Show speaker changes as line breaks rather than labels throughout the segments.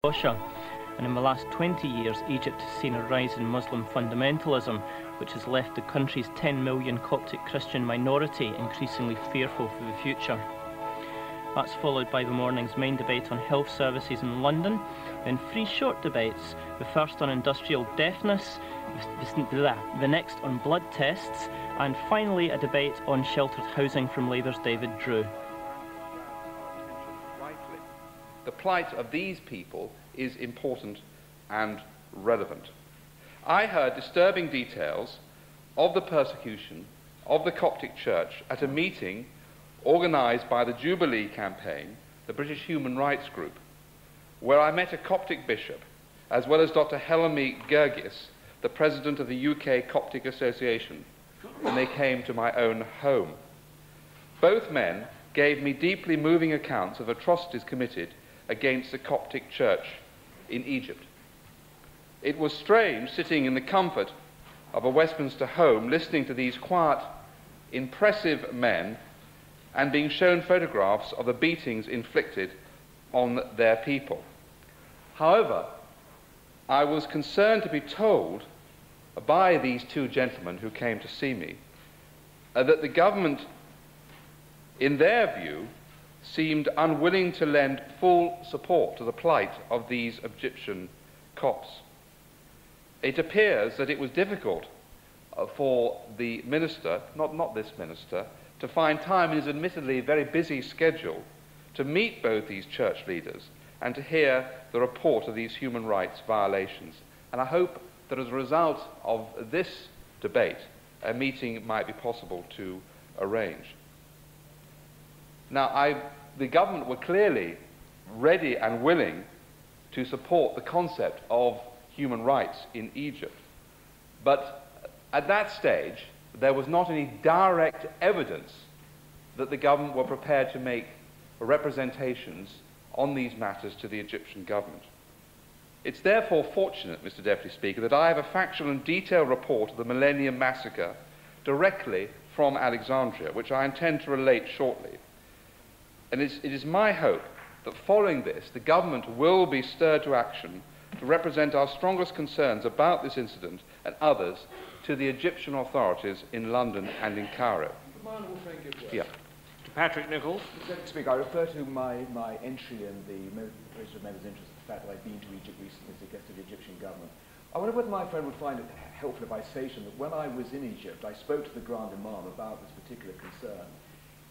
And in the last 20 years, Egypt has seen a rise in Muslim fundamentalism, which has left the country's 10 million Coptic Christian minority increasingly fearful for the future. That's followed by the morning's main debate on health services in London, then 3 short debates, the first on industrial deafness, the next on blood tests, and finally a debate on sheltered housing from Labour's David Drew.
The plight of these people is important and relevant. I heard disturbing details of the persecution of the Coptic Church at a meeting organised by the Jubilee Campaign, the British Human Rights Group, where I met a Coptic bishop, as well as Dr. Helami Gergis, the president of the UK Coptic Association, when they came to my own home. Both men gave me deeply moving accounts of atrocities committed against the Coptic Church in Egypt. It was strange sitting in the comfort of a Westminster home, listening to these quiet, impressive men and being shown photographs of the beatings inflicted on their people. However, I was concerned to be told by these 2 gentlemen who came to see me that the government, in their view, seemed unwilling to lend full support to the plight of these Egyptian Copts. It appears that it was difficult for the minister, not this minister, to find time in his admittedly very busy schedule to meet both these church leaders and to hear the report of these human rights violations. And I hope that as a result of this debate, a meeting might be possible to arrange. Now, the government were clearly ready and willing to support the concept of human rights in Egypt. But at that stage, there was not any direct evidence that the government were prepared to make representations on these matters to the Egyptian government. It's therefore fortunate, Mr. Deputy Speaker, that I have a factual and detailed report of the Millennium Massacre directly from Alexandria, which I intend to relate shortly. And it is my hope that following this, the government will be stirred to action to represent our strongest concerns about this incident and others to the Egyptian authorities in London and in Cairo. Yeah.
To Patrick Nichols.
Mr. Speaker, I refer to my entry in the Register of Members' Interest, the fact that I've been to Egypt recently as a guest of the Egyptian government. I wonder whether my friend would find it helpful if I say to him that when I was in Egypt, I spoke to the Grand Imam about this particular concern.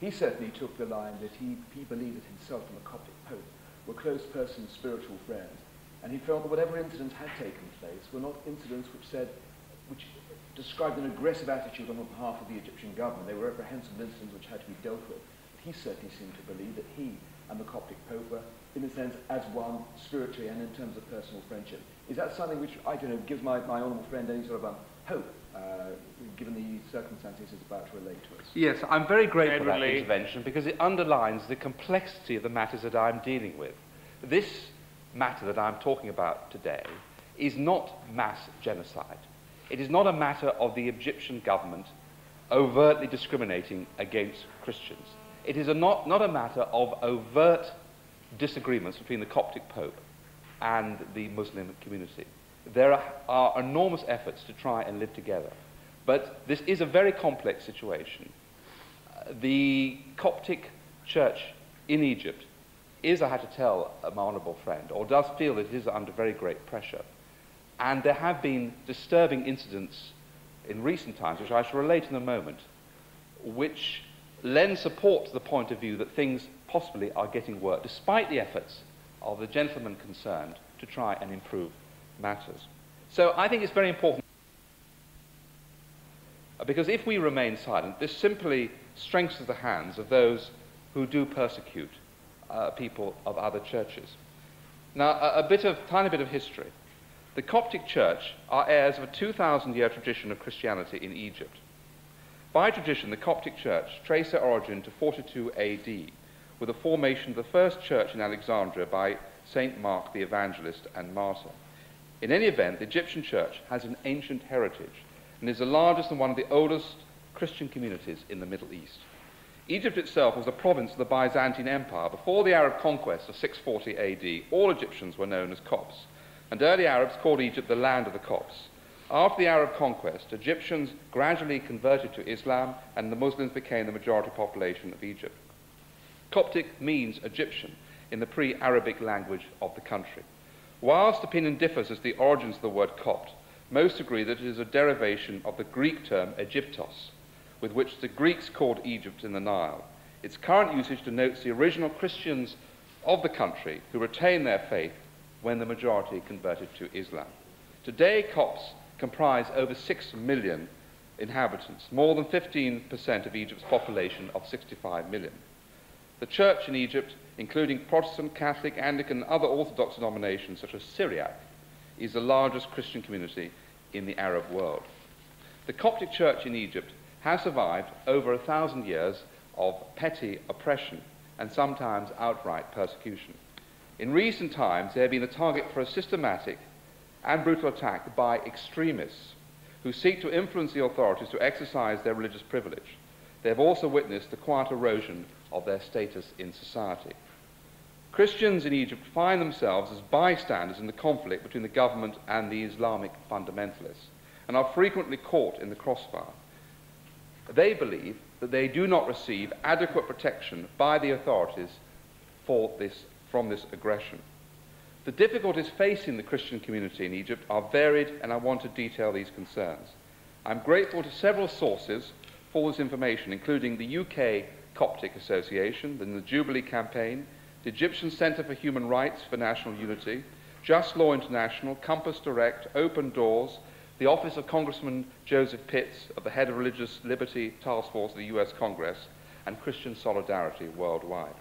He certainly took the line that he believed that himself and the Coptic Pope were close personal spiritual friends, and he felt that whatever incidents had taken place were not incidents which described an aggressive attitude on behalf of the Egyptian government. They were reprehensible incidents which had to be dealt with. He certainly seemed to believe that he and the Coptic Pope were, in a sense, as one spiritually and in terms of personal friendship. Is that something which, I don't know, gives my honourable friend any sort of hope, given the circumstances he's about to relate to us?
Yes, I'm very grateful for that intervention because it underlines the complexity of the matters that I'm dealing with. This matter that I'm talking about today is not mass genocide. It is not a matter of the Egyptian government overtly discriminating against Christians. It is not a matter of overt disagreements between the Coptic Pope and the Muslim community. There are enormous efforts to try and live together. But this is a very complex situation. The Coptic Church in Egypt is, I had to tell my honourable friend, or does feel that it is under very great pressure. And there have been disturbing incidents in recent times, which I shall relate in a moment, which lend support to the point of view that things possibly are getting worse, despite the efforts of the gentlemen concerned to try and improve matters. So I think it's very important, because if we remain silent, this simply strengthens the hands of those who do persecute people of other churches. Now, tiny bit of history. The Coptic Church are heirs of a 2,000-year tradition of Christianity in Egypt. By tradition, the Coptic Church trace their origin to 42 AD, with the formation of the first church in Alexandria by St. Mark the Evangelist and Martyr. In any event, the Egyptian Church has an ancient heritage and is the largest and one of the oldest Christian communities in the Middle East. Egypt itself was a province of the Byzantine Empire. Before the Arab conquest of 640 AD, all Egyptians were known as Copts, and early Arabs called Egypt the land of the Copts. After the Arab conquest, Egyptians gradually converted to Islam, and the Muslims became the majority population of Egypt. Coptic means Egyptian in the pre-Arabic language of the country. Whilst opinion differs as to the origins of the word Copt, most agree that it is a derivation of the Greek term Egyptos, with which the Greeks called Egypt in the Nile. Its current usage denotes the original Christians of the country who retained their faith when the majority converted to Islam. Today, Copts comprise over 6 million inhabitants, more than 15% of Egypt's population of 65 million. The church in Egypt, including Protestant, Catholic, Anglican, and other Orthodox denominations such as Syriac, is the largest Christian community in the Arab world. The Coptic church in Egypt has survived over 1,000 years of petty oppression and sometimes outright persecution. In recent times, they have been the target for a systematic and brutal attack by extremists who seek to influence the authorities to exercise their religious privilege. They have also witnessed the quiet erosion of their status in society. Christians in Egypt find themselves as bystanders in the conflict between the government and the Islamic fundamentalists and are frequently caught in the crossfire. They believe that they do not receive adequate protection by the authorities from this aggression. The difficulties facing the Christian community in Egypt are varied, and I want to detail these concerns. I'm grateful to several sources for this information, including the UK Coptic Association, the Jubilee Campaign, the Egyptian Centre for Human Rights for National Unity, Just Law International, Compass Direct, Open Doors, the Office of Congressman Joseph Pitts, of the head of Religious Liberty Task Force of the US Congress, and Christian Solidarity worldwide.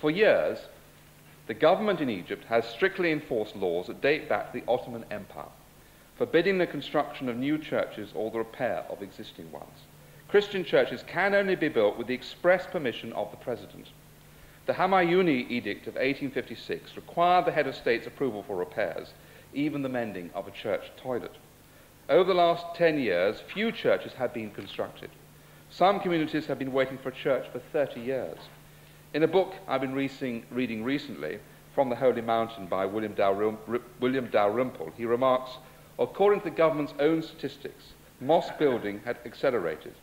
For years, the government in Egypt has strictly enforced laws that date back to the Ottoman Empire, forbidding the construction of new churches or the repair of existing ones. Christian churches can only be built with the express permission of the president. The Humayuni Edict of 1856 required the head of state's approval for repairs, even the mending of a church toilet. Over the last 10 years, few churches have been constructed. Some communities have been waiting for a church for 30 years. In a book I've been reading recently, From the Holy Mountain by William Dalrymple, he remarks, according to the government's own statistics, mosque building had accelerated.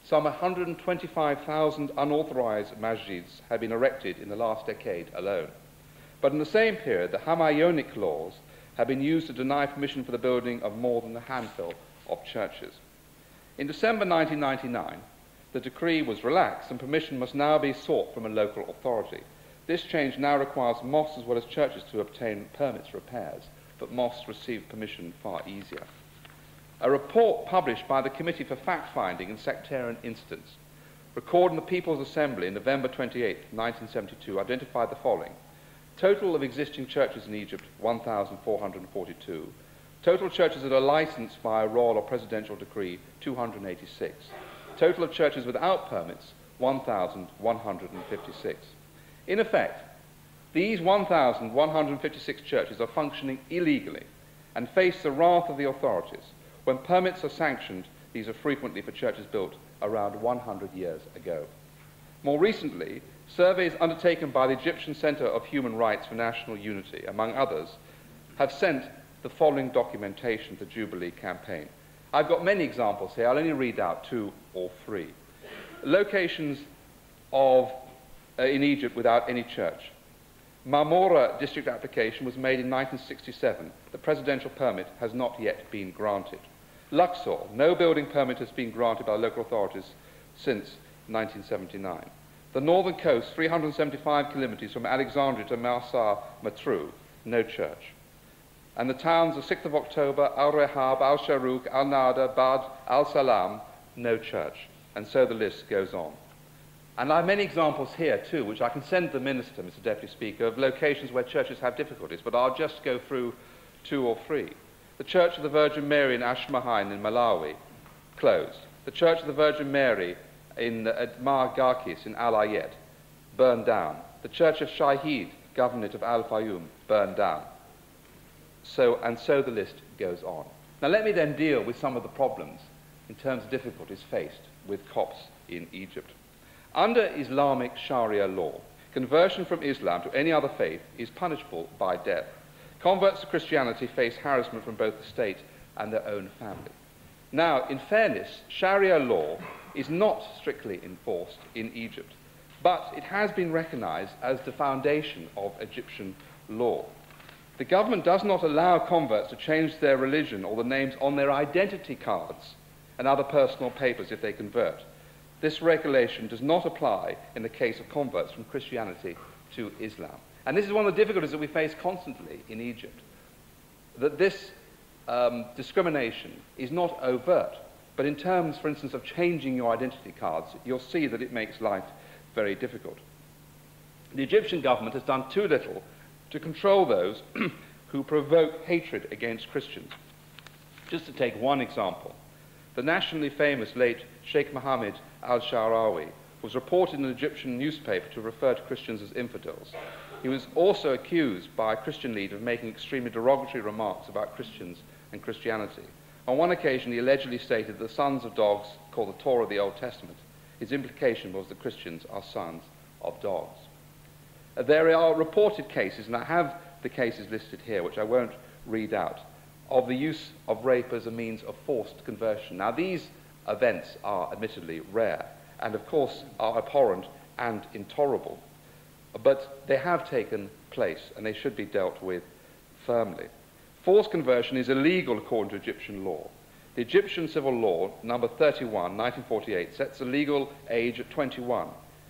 Some 125,000 unauthorized masjids have been erected in the last decade alone. But in the same period, the Humayunic laws have been used to deny permission for the building of more than a handful of churches. In December 1999, the decree was relaxed and permission must now be sought from a local authority. This change now requires mosques as well as churches to obtain permits for repairs, but mosques receive permission far easier. A report published by the Committee for Fact-Finding in Sectarian Incidents, recorded in the People's Assembly in November 28, 1972, identified the following. Total of existing churches in Egypt, 1,442. Total churches that are licensed by a royal or presidential decree, 286. Total of churches without permits, 1,156. In effect, these 1,156 churches are functioning illegally and face the wrath of the authorities. When permits are sanctioned, these are frequently for churches built around 100 years ago. More recently, surveys undertaken by the Egyptian Centre of Human Rights for National Unity, among others, have sent the following documentation to the Jubilee Campaign. I've got many examples here. I'll only read out 2 or 3. Locations in Egypt without any church. Marmora district application was made in 1967. The presidential permit has not yet been granted. Luxor, no building permit has been granted by local authorities since 1979. The northern coast, 375 kilometers from Alexandria to Marsa Matruh, no church. And the towns of 6th of October, Al-Rehab, Al-Sharouk, Al-Nada, Bad, Al-Salam, no church. And so the list goes on. And I have many examples here too, which I can send the Minister, Mr. Deputy Speaker, of locations where churches have difficulties, but I'll just go through 2 or 3. The Church of the Virgin Mary in Ashmahain in Malawi, closed. The Church of the Virgin Mary at Mar Garkis in Al Ayed, burned down. The Church of Shahid, Governorate of Al Fayoum, burned down. So the list goes on. Now let me then deal with some of the problems in terms of difficulties faced with Copts in Egypt. Under Islamic Sharia law, conversion from Islam to any other faith is punishable by death. Converts to Christianity face harassment from both the state and their own family. Now, in fairness, Sharia law is not strictly enforced in Egypt, but it has been recognized as the foundation of Egyptian law. The government does not allow converts to change their religion or the names on their identity cards and other personal papers if they convert. This regulation does not apply in the case of converts from Christianity to Islam. And this is one of the difficulties that we face constantly in Egypt, that this discrimination is not overt, but in terms, for instance, of changing your identity cards, you'll see that it makes life very difficult. The Egyptian government has done too little to control those who provoke hatred against Christians. Just to take one example, the nationally famous late Sheikh Mohammed al-Sha'rawi was reported in an Egyptian newspaper to refer to Christians as infidels. He was also accused by a Christian leader of making extremely derogatory remarks about Christians and Christianity. On one occasion, he allegedly stated that the sons of dogs call the Torah the Old Testament. His implication was that Christians are sons of dogs. There are reported cases, and I have the cases listed here, which I won't read out, of the use of rape as a means of forced conversion. Now, these events are admittedly rare, and of course are abhorrent and intolerable, but they have taken place, and they should be dealt with firmly. Forced conversion is illegal according to Egyptian law. The Egyptian civil law, number 31, 1948, sets the legal age at 21,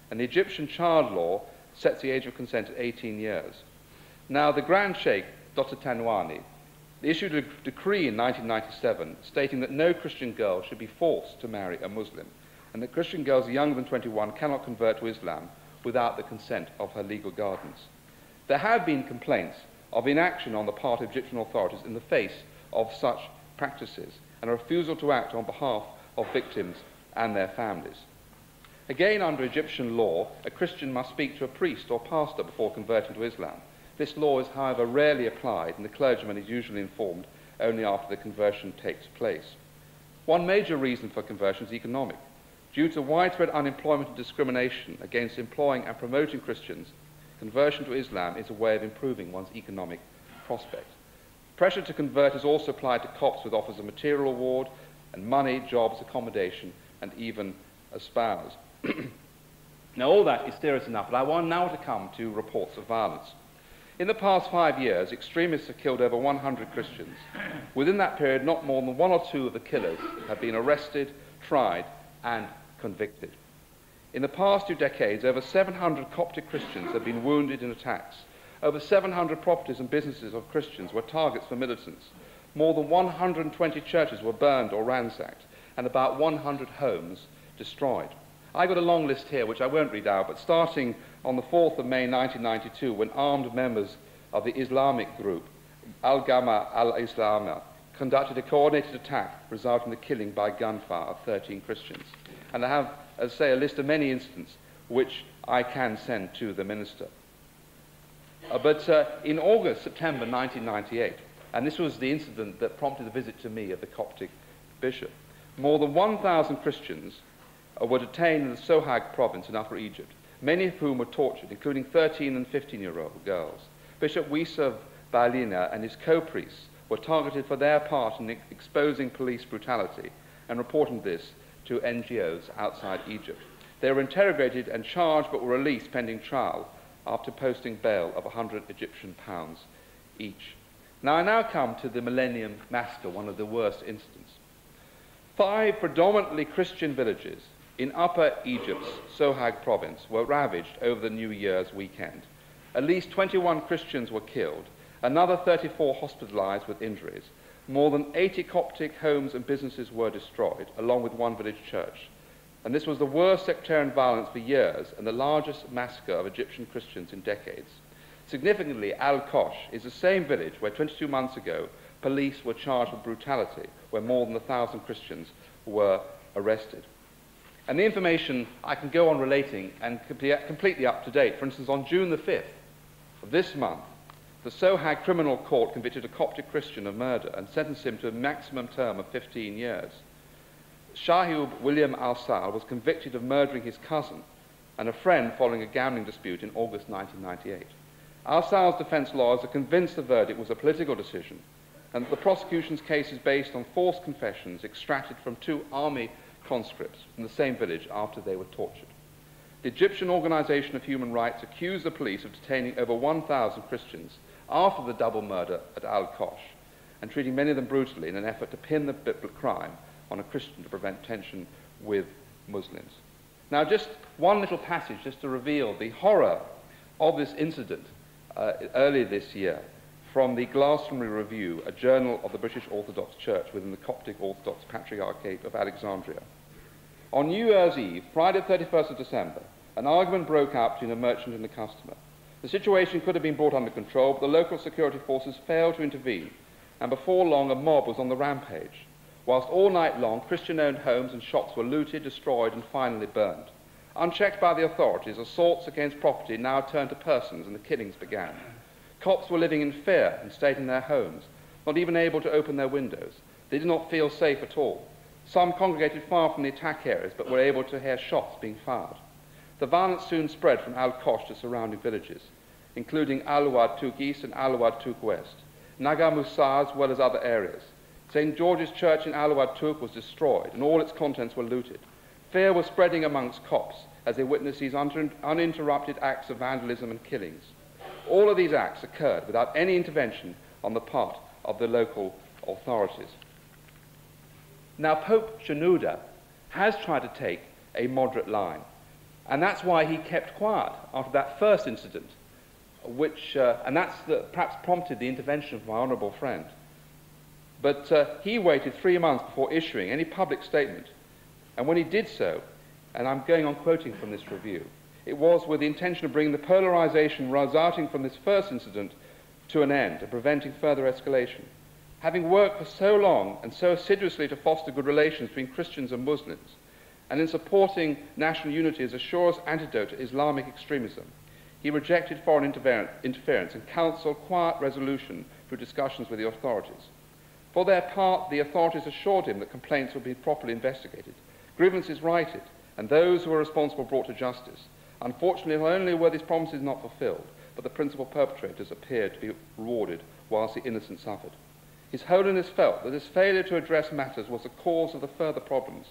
and the Egyptian child law sets the age of consent at 18 years. Now, the Grand Sheikh, Dr. Tanwani, issued a decree in 1997 stating that no Christian girl should be forced to marry a Muslim, and that Christian girls younger than 21 cannot convert to Islam without the consent of her legal guardians. There have been complaints of inaction on the part of Egyptian authorities in the face of such practices, and a refusal to act on behalf of victims and their families. Again, under Egyptian law, a Christian must speak to a priest or pastor before converting to Islam. This law is, however, rarely applied, and the clergyman is usually informed only after the conversion takes place. One major reason for conversion is economic. Due to widespread unemployment and discrimination against employing and promoting Christians, conversion to Islam is a way of improving one's economic prospects. Pressure to convert is also applied to Copts with offers of material reward and money, jobs, accommodation, and even a spouse. Now, all that is serious enough, but I want now to come to reports of violence. In the past 5 years, extremists have killed over 100 Christians. Within that period, not more than 1 or 2 of the killers have been arrested, tried, and convicted. In the past 2 decades, over 700 Coptic Christians have been wounded in attacks. Over 700 properties and businesses of Christians were targets for militants. More than 120 churches were burned or ransacked, and about 100 homes destroyed. I've got a long list here, which I won't read out, but starting on the 4th of May 1992, when armed members of the Islamic group, Al-Gama al-Islama, conducted a coordinated attack, resulting in the killing by gunfire of 13 Christians. And I have, as I say, a list of many incidents which I can send to the minister. But in August, September 1998, and this was the incident that prompted the visit to me of the Coptic bishop, more than 1,000 Christians were detained in the Sohag province in Upper Egypt, many of whom were tortured, including 13 and 15-year-old girls. Bishop Wisa Balina and his co-priests were targeted for their part in exposing police brutality and reporting this to NGOs outside Egypt. They were interrogated and charged but were released pending trial after posting bail of 100 Egyptian pounds each. Now, I now come to the Millennium Massacre, one of the worst incidents. 5 predominantly Christian villages in Upper Egypt's Sohag province were ravaged over the New Year's weekend. At least 21 Christians were killed, another 34 hospitalized with injuries. More than 80 Coptic homes and businesses were destroyed, along with 1 village church. And this was the worst sectarian violence for years and the largest massacre of Egyptian Christians in decades. Significantly, Al-Kosh is the same village where 22 months ago police were charged with brutality, where more than 1,000 Christians were arrested. And the information I can go on relating and completely up to date. For instance, on June the 5th of this month, the Sohag Criminal Court convicted a Coptic Christian of murder and sentenced him to a maximum term of 15 years. Shahib William al-Sal was convicted of murdering his cousin and a friend following a gambling dispute in August 1998. Al-Sal's defense lawyers are convinced the verdict was a political decision and that the prosecution's case is based on false confessions extracted from 2 army conscripts from the same village after they were tortured. The Egyptian Organization of Human Rights accused the police of detaining over 1,000 Christians after the double murder at Al-Kosh and treating many of them brutally in an effort to pin the crime on a Christian to prevent tension with Muslims. Now, just one little passage just to reveal the horror of this incident earlier this year from the Glastonbury Review, a journal of the British Orthodox Church within the Coptic Orthodox Patriarchate of Alexandria. On New Year's Eve, Friday 31st of December, an argument broke out between a merchant and a customer. The situation could have been brought under control, but the local security forces failed to intervene, and before long a mob was on the rampage, whilst all night long Christian-owned homes and shops were looted, destroyed, and finally burned. Unchecked by the authorities, assaults against property now turned to persons, and the killings began. Copts were living in fear and stayed in their homes, not even able to open their windows. They did not feel safe at all. Some congregated far from the attack areas, but were able to hear shots being fired. The violence soon spread from Al-Kosh to surrounding villages, including Al-Wad Tuk East and Al-Wad Tuk West, Naga Musa as well as other areas. St. George's Church in Al-Wad Tuk was destroyed, and all its contents were looted. Fear was spreading amongst Copts as they witnessed these uninterrupted acts of vandalism and killings. All of these acts occurred without any intervention on the part of the local authorities. Now, Pope Shenouda has tried to take a moderate line, and that's why he kept quiet after that first incident, and that's perhaps prompted the intervention of my honourable friend. But he waited 3 months before issuing any public statement, and when he did so, and I'm going on quoting from this review, it was with the intention of bringing the polarisation resulting from this first incident to an end and preventing further escalation. Having worked for so long and so assiduously to foster good relations between Christians and Muslims, and in supporting national unity as a surest antidote to Islamic extremism, he rejected foreign interference and counselled quiet resolution through discussions with the authorities. For their part, the authorities assured him that complaints would be properly investigated, grievances righted, and those who were responsible brought to justice. Unfortunately, not only were these promises not fulfilled, but the principal perpetrators appeared to be rewarded whilst the innocent suffered. His Holiness felt that his failure to address matters was the cause of the further problems.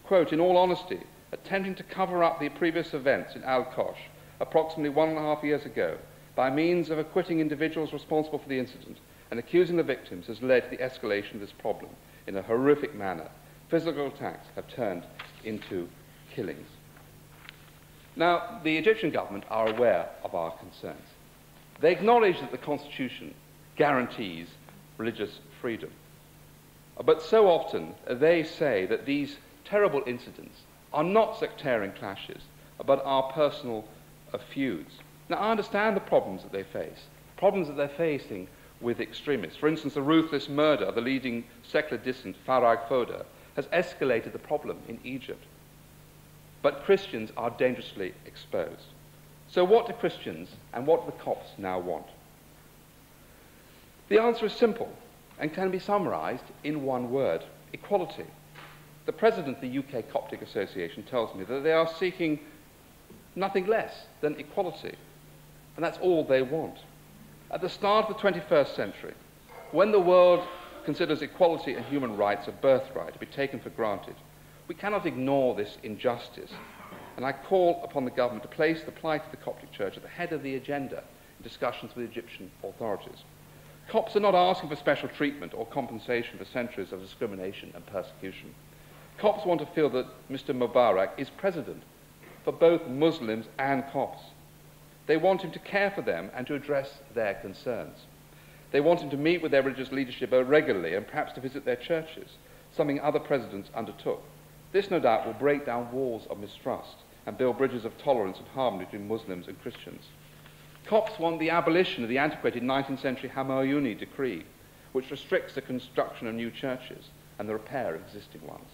Quote, in all honesty, attempting to cover up the previous events in Al-Kosh, approximately 1.5 years ago, by means of acquitting individuals responsible for the incident and accusing the victims has led to the escalation of this problem in a horrific manner. Physical attacks have turned into killings. Now, the Egyptian government are aware of our concerns. They acknowledge that the Constitution guarantees religious freedom. But so often they say that these terrible incidents are not sectarian clashes, but are personal feuds. Now, I understand the problems that they face, problems that they're facing with extremists. For instance, the ruthless murder of the leading secular dissident, Farag Foda, has escalated the problem in Egypt. But Christians are dangerously exposed. So what do Christians and what do the Copts now want? The answer is simple and can be summarized in one word: equality. The president of the UK Coptic Association tells me that they are seeking nothing less than equality, and that's all they want. At the start of the 21st century, when the world considers equality and human rights a birthright to be taken for granted, we cannot ignore this injustice, and I call upon the government to place the plight of the Coptic Church at the head of the agenda in discussions with Egyptian authorities. Copts are not asking for special treatment or compensation for centuries of discrimination and persecution. Copts want to feel that Mr. Mubarak is president for both Muslims and Copts. They want him to care for them and to address their concerns. They want him to meet with their religious leadership regularly and perhaps to visit their churches, something other presidents undertook. This, no doubt, will break down walls of mistrust and build bridges of tolerance and harmony between Muslims and Christians. Copts want the abolition of the antiquated 19th century Hamayuni decree, which restricts the construction of new churches and the repair of existing ones.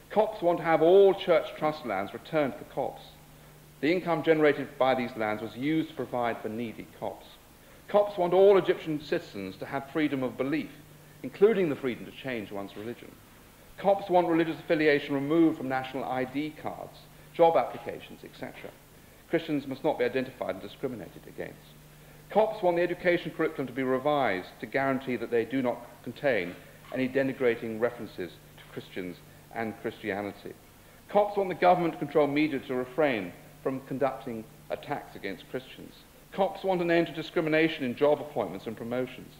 Copts want to have all church trust lands returned to the Copts. The income generated by these lands was used to provide for needy Copts. Copts want all Egyptian citizens to have freedom of belief, including the freedom to change one's religion. Copts want religious affiliation removed from national ID cards, job applications, etc. Christians must not be identified and discriminated against. Copts want the education curriculum to be revised to guarantee that they do not contain any denigrating references to Christians and Christianity. Copts want the government to control media to refrain from conducting attacks against Christians. Copts want an end to discrimination in job appointments and promotions.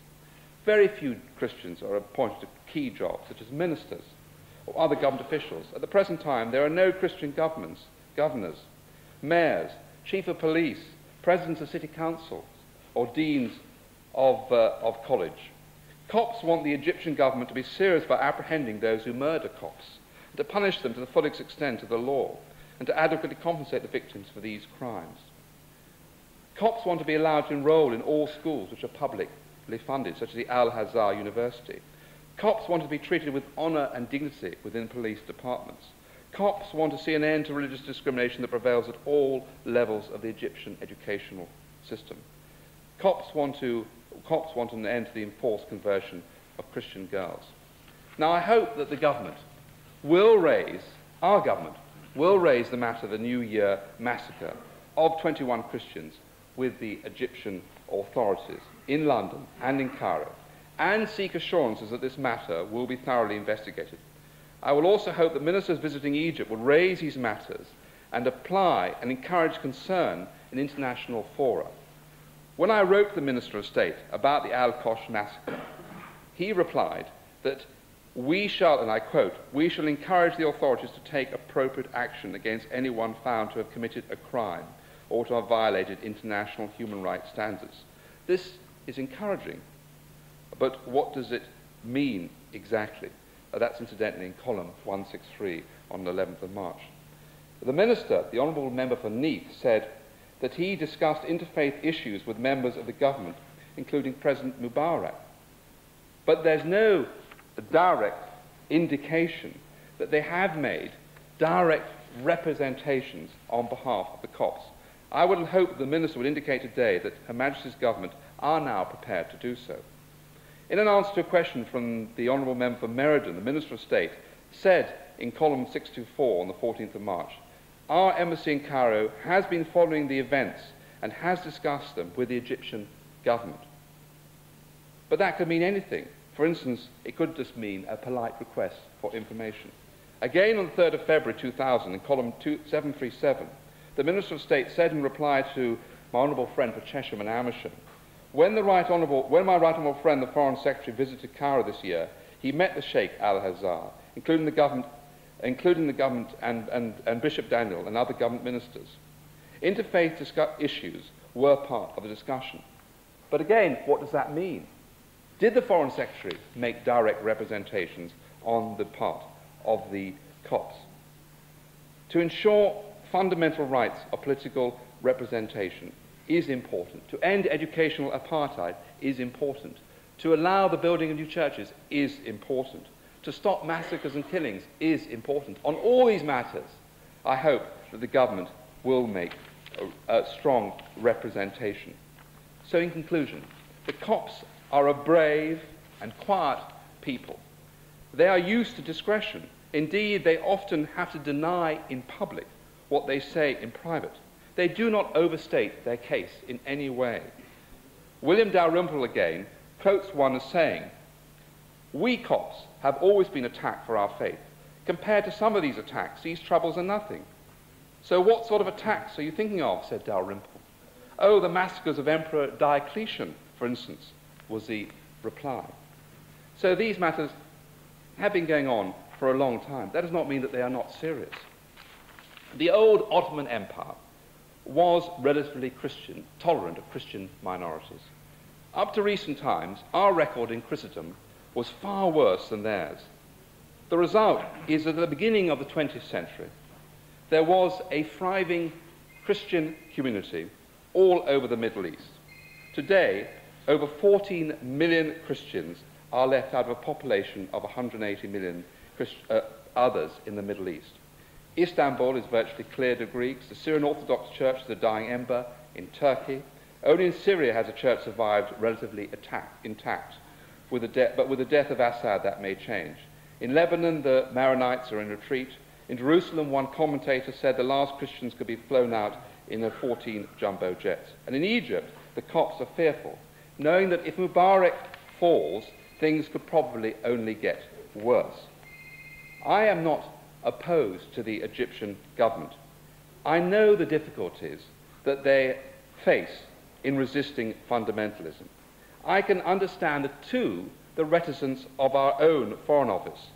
Very few Christians are appointed to key jobs, such as ministers or other government officials. At the present time, there are no Christian governors, mayors, chief of police, presidents of city councils, or deans of college. Copts want the Egyptian government to be serious about apprehending those who murder Copts, and to punish them to the fullest extent of the law, and to adequately compensate the victims for these crimes. Copts want to be allowed to enroll in all schools which are publicly funded, such as the Al-Azhar University. Copts want to be treated with honour and dignity within police departments. Copts want to see an end to religious discrimination that prevails at all levels of the Egyptian educational system. Copts want an end to the enforced conversion of Christian girls. Now, I hope that the government will raise, our government, will raise the matter of the New Year massacre of 21 Christians with the Egyptian authorities in London and in Cairo, and seek assurances that this matter will be thoroughly investigated. I will also hope that ministers visiting Egypt will raise these matters and apply and encourage concern in international fora. When I wrote to the Minister of State about the Al-Kosh massacre, he replied that we shall, and I quote, "we shall encourage the authorities to take appropriate action against anyone found to have committed a crime or to have violated international human rights standards." This is encouraging, but what does it mean exactly? That's incidentally in column 163 on the 11th of March. The Minister, the Honourable Member for Neath, said that he discussed interfaith issues with members of the government, including President Mubarak. But there's no direct indication that they have made direct representations on behalf of the Copts. I would hope the Minister would indicate today that Her Majesty's government are now prepared to do so. In an answer to a question from the Honourable Member for Meriden, the Minister of State said in column 624 on the 14th of March, "Our embassy in Cairo has been following the events and has discussed them with the Egyptian government." But that could mean anything. For instance, it could just mean a polite request for information. Again, on the 3rd of February 2000, in column 737, the Minister of State said in reply to my honourable friend for Cheshire and Amersham, when my right honourable friend, the Foreign Secretary, visited Cairo this year, he met the Sheikh Al-Azhar, including the government and Bishop Daniel and other government ministers. Interfaith issues were part of the discussion. But again, what does that mean? Did the Foreign Secretary make direct representations on the part of the Copts? To ensure fundamental rights of political representation is important. To end educational apartheid is important. To allow the building of new churches is important. To stop massacres and killings is important. On all these matters, I hope that the government will make a strong representation. So in conclusion, the Copts are a brave and quiet people. They are used to discretion. Indeed, they often have to deny in public what they say in private. They do not overstate their case in any way. William Dalrymple again quotes one as saying, "We Copts have always been attacked for our faith. Compared to some of these attacks, these troubles are nothing." "So what sort of attacks are you thinking of?" said Dalrymple. "Oh, the massacres of Emperor Diocletian, for instance," was the reply. So these matters have been going on for a long time. That does not mean that they are not serious. The old Ottoman Empire was relatively Christian, tolerant of Christian minorities. Up to recent times, our record in Christendom was far worse than theirs. The result is that at the beginning of the 20th century, there was a thriving Christian community all over the Middle East. Today, over 14 million Christians are left out of a population of 180 million others in the Middle East. Istanbul is virtually cleared of Greeks. The Syrian Orthodox Church is a dying ember in Turkey. Only in Syria has a church survived relatively intact. But with the death of Assad, that may change. In Lebanon, the Maronites are in retreat. In Jerusalem, one commentator said the last Christians could be flown out in 14 jumbo jets. And in Egypt, the Copts are fearful, knowing that if Mubarak falls, things could probably only get worse. I am not opposed to the Egyptian government. I know the difficulties that they face in resisting fundamentalism. I can understand, too, the reticence of our own Foreign Office.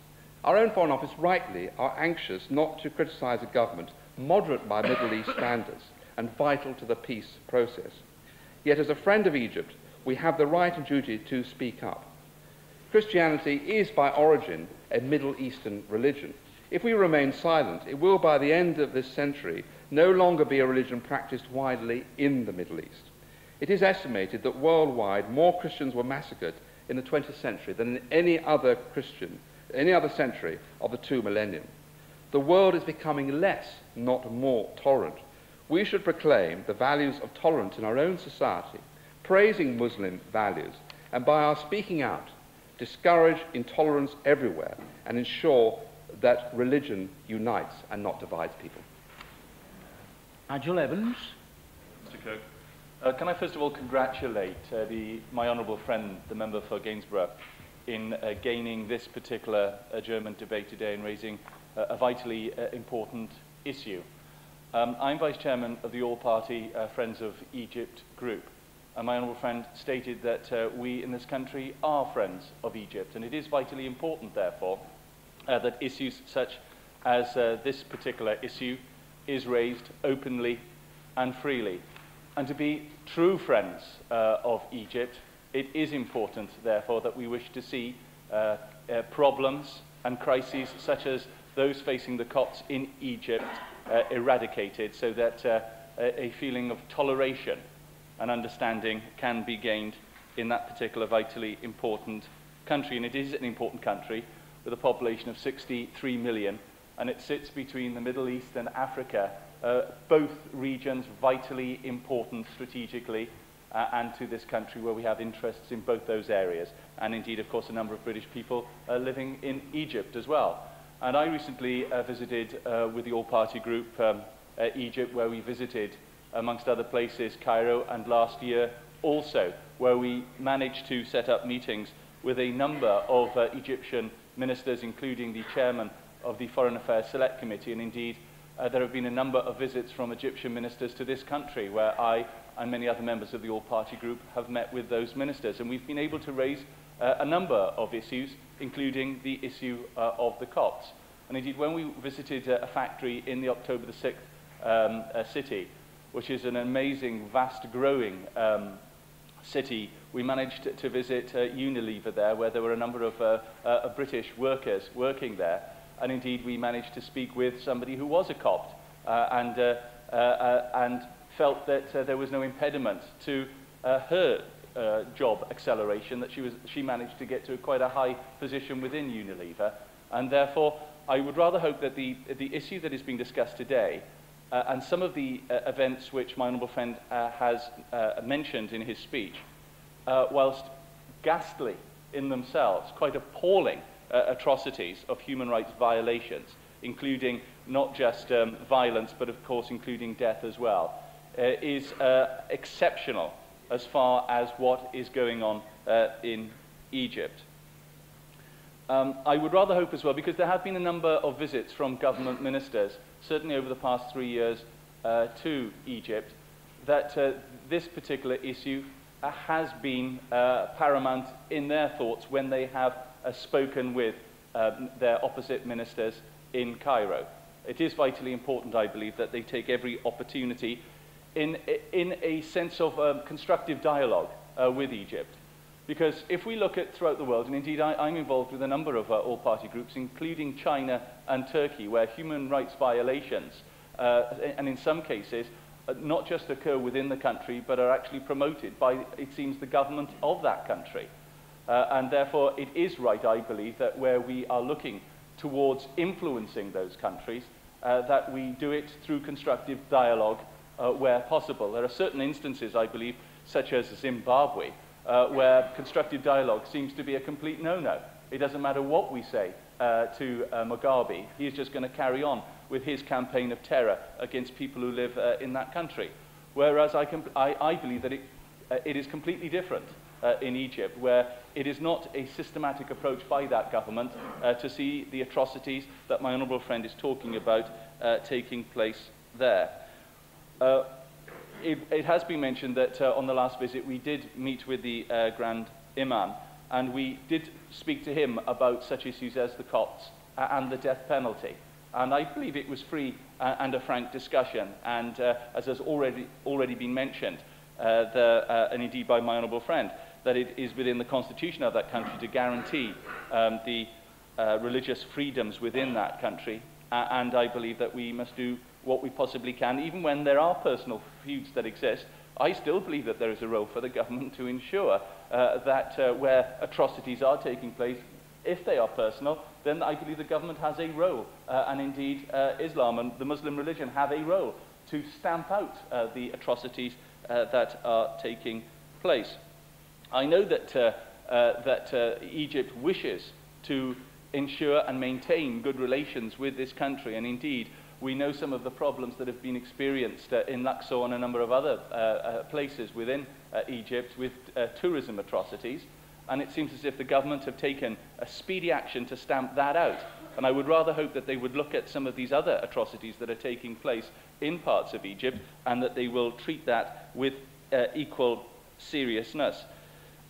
Our own Foreign Office, rightly, are anxious not to criticise a government moderate by Middle East standards and vital to the peace process. Yet, as a friend of Egypt, we have the right and duty to speak up. Christianity is, by origin, a Middle Eastern religion. If we remain silent, it will, by the end of this century, no longer be a religion practiced widely in the Middle East. It is estimated that worldwide more Christians were massacred in the 20th century than in any other century of the 2 millennia. The world is becoming less, not more, tolerant. We should proclaim the values of tolerance in our own society, praising Muslim values, and by our speaking out, discourage intolerance everywhere and ensure that religion unites and not divides people.
Nigel Evans.
Mr. Cook, can I first of all congratulate my honourable friend, the member for Gainsborough, in gaining this particular German debate today and raising a vitally important issue. I'm Vice Chairman of the All-Party Friends of Egypt group, and my honourable friend stated that we in this country are friends of Egypt, and it is vitally important, therefore, that issues such as this particular issue is raised openly and freely. And to be true friends of Egypt, it is important, therefore, that we wish to see problems and crises such as those facing the Copts in Egypt eradicated, so that a feeling of toleration and understanding can be gained in that particular vitally important country. And it is an important country with a population of 63 million, and it sits between the Middle East and Africa, both regions vitally important strategically and to this country, where we have interests in both those areas, and indeed, of course, a number of British people living in Egypt as well. And I recently visited with the All-Party Group Egypt, where we visited, amongst other places, Cairo, and last year also, where we managed to set up meetings with a number of Egyptian ministers, including the chairman of the Foreign Affairs Select Committee, and indeed there have been a number of visits from Egyptian ministers to this country, where I and many other members of the All-Party Group have met with those ministers, and we've been able to raise a number of issues, including the issue of the Copts. And indeed, when we visited a factory in the October the 6th city, which is an amazing, vast-growing city, we managed to visit Unilever there, where there were a number of British workers working there. And indeed, we managed to speak with somebody who was a Copt and felt that there was no impediment to her job acceleration, that she managed to get to quite a high position within Unilever. And therefore, I would rather hope that the issue that is being discussed today and some of the events which my honourable friend has mentioned in his speech, whilst ghastly in themselves, quite appalling atrocities of human rights violations, including not just violence, but of course including death as well, is exceptional as far as what is going on in Egypt. I would rather hope as well, because there have been a number of visits from government ministers, certainly over the past 3 years, to Egypt, that this particular issue has been paramount in their thoughts when they have spoken with their opposite ministers in Cairo. It is vitally important, I believe, that they take every opportunity in a sense of constructive dialogue with Egypt. Because if we look at throughout the world, and indeed I'm involved with a number of all-party groups, including China and Turkey, where human rights violations, and in some cases, not just occur within the country, but are actually promoted by, it seems, the government of that country. And therefore, it is right, I believe, that where we are looking towards influencing those countries, that we do it through constructive dialogue where possible. There are certain instances, I believe, such as Zimbabwe, where constructive dialogue seems to be a complete no-no. It doesn't matter what we say to Mugabe. He's just going to carry on with his campaign of terror against people who live in that country. Whereas I believe that it is completely different in Egypt, where it is not a systematic approach by that government to see the atrocities that my honourable friend is talking about taking place there. It has been mentioned that on the last visit we did meet with the Grand Imam, and we did speak to him about such issues as the Copts and the death penalty. And I believe it was free and a frank discussion, and as has already been mentioned, and indeed by my honourable friend, that it is within the constitution of that country to guarantee the religious freedoms within that country, and I believe that we must do what we possibly can, even when there are personal feuds that exist. I still believe that there is a role for the government to ensure that where atrocities are taking place, if they are personal, then I believe the government has a role, and indeed Islam and the Muslim religion have a role to stamp out the atrocities that are taking place. I know that Egypt wishes to ensure and maintain good relations with this country, and indeed we know some of the problems that have been experienced in Luxor and a number of other places within Egypt with tourism atrocities, and it seems as if the government have taken a speedy action to stamp that out. And I would rather hope that they would look at some of these other atrocities that are taking place in parts of Egypt, and that they will treat that with equal seriousness.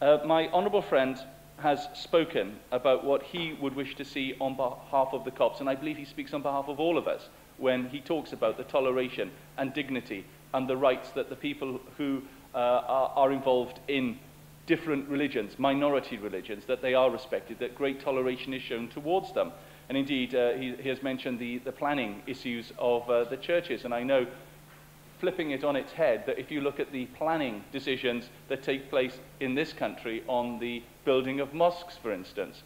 My honourable friend has spoken about what he would wish to see on behalf of the Copts, and I believe he speaks on behalf of all of us when he talks about the toleration and dignity and the rights that the people who are involved in different religions, minority religions, that they are respected, that great toleration is shown towards them. And indeed, he has mentioned the planning issues of the churches, and I know, flipping it on its head, that if you look at the planning decisions that take place in this country on the building of mosques, for instance,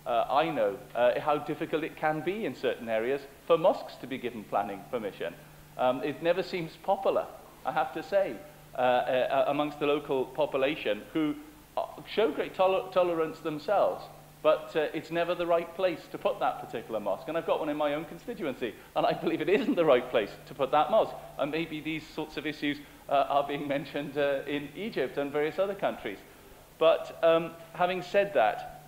I know how difficult it can be in certain areas for mosques to be given planning permission. It never seems popular, I have to say, amongst the local population, who show great tolerance themselves, but it's never the right place to put that particular mosque. And I've got one in my own constituency, and I believe it isn't the right place to put that mosque. And maybe these sorts of issues are being mentioned in Egypt and various other countries. But having said that,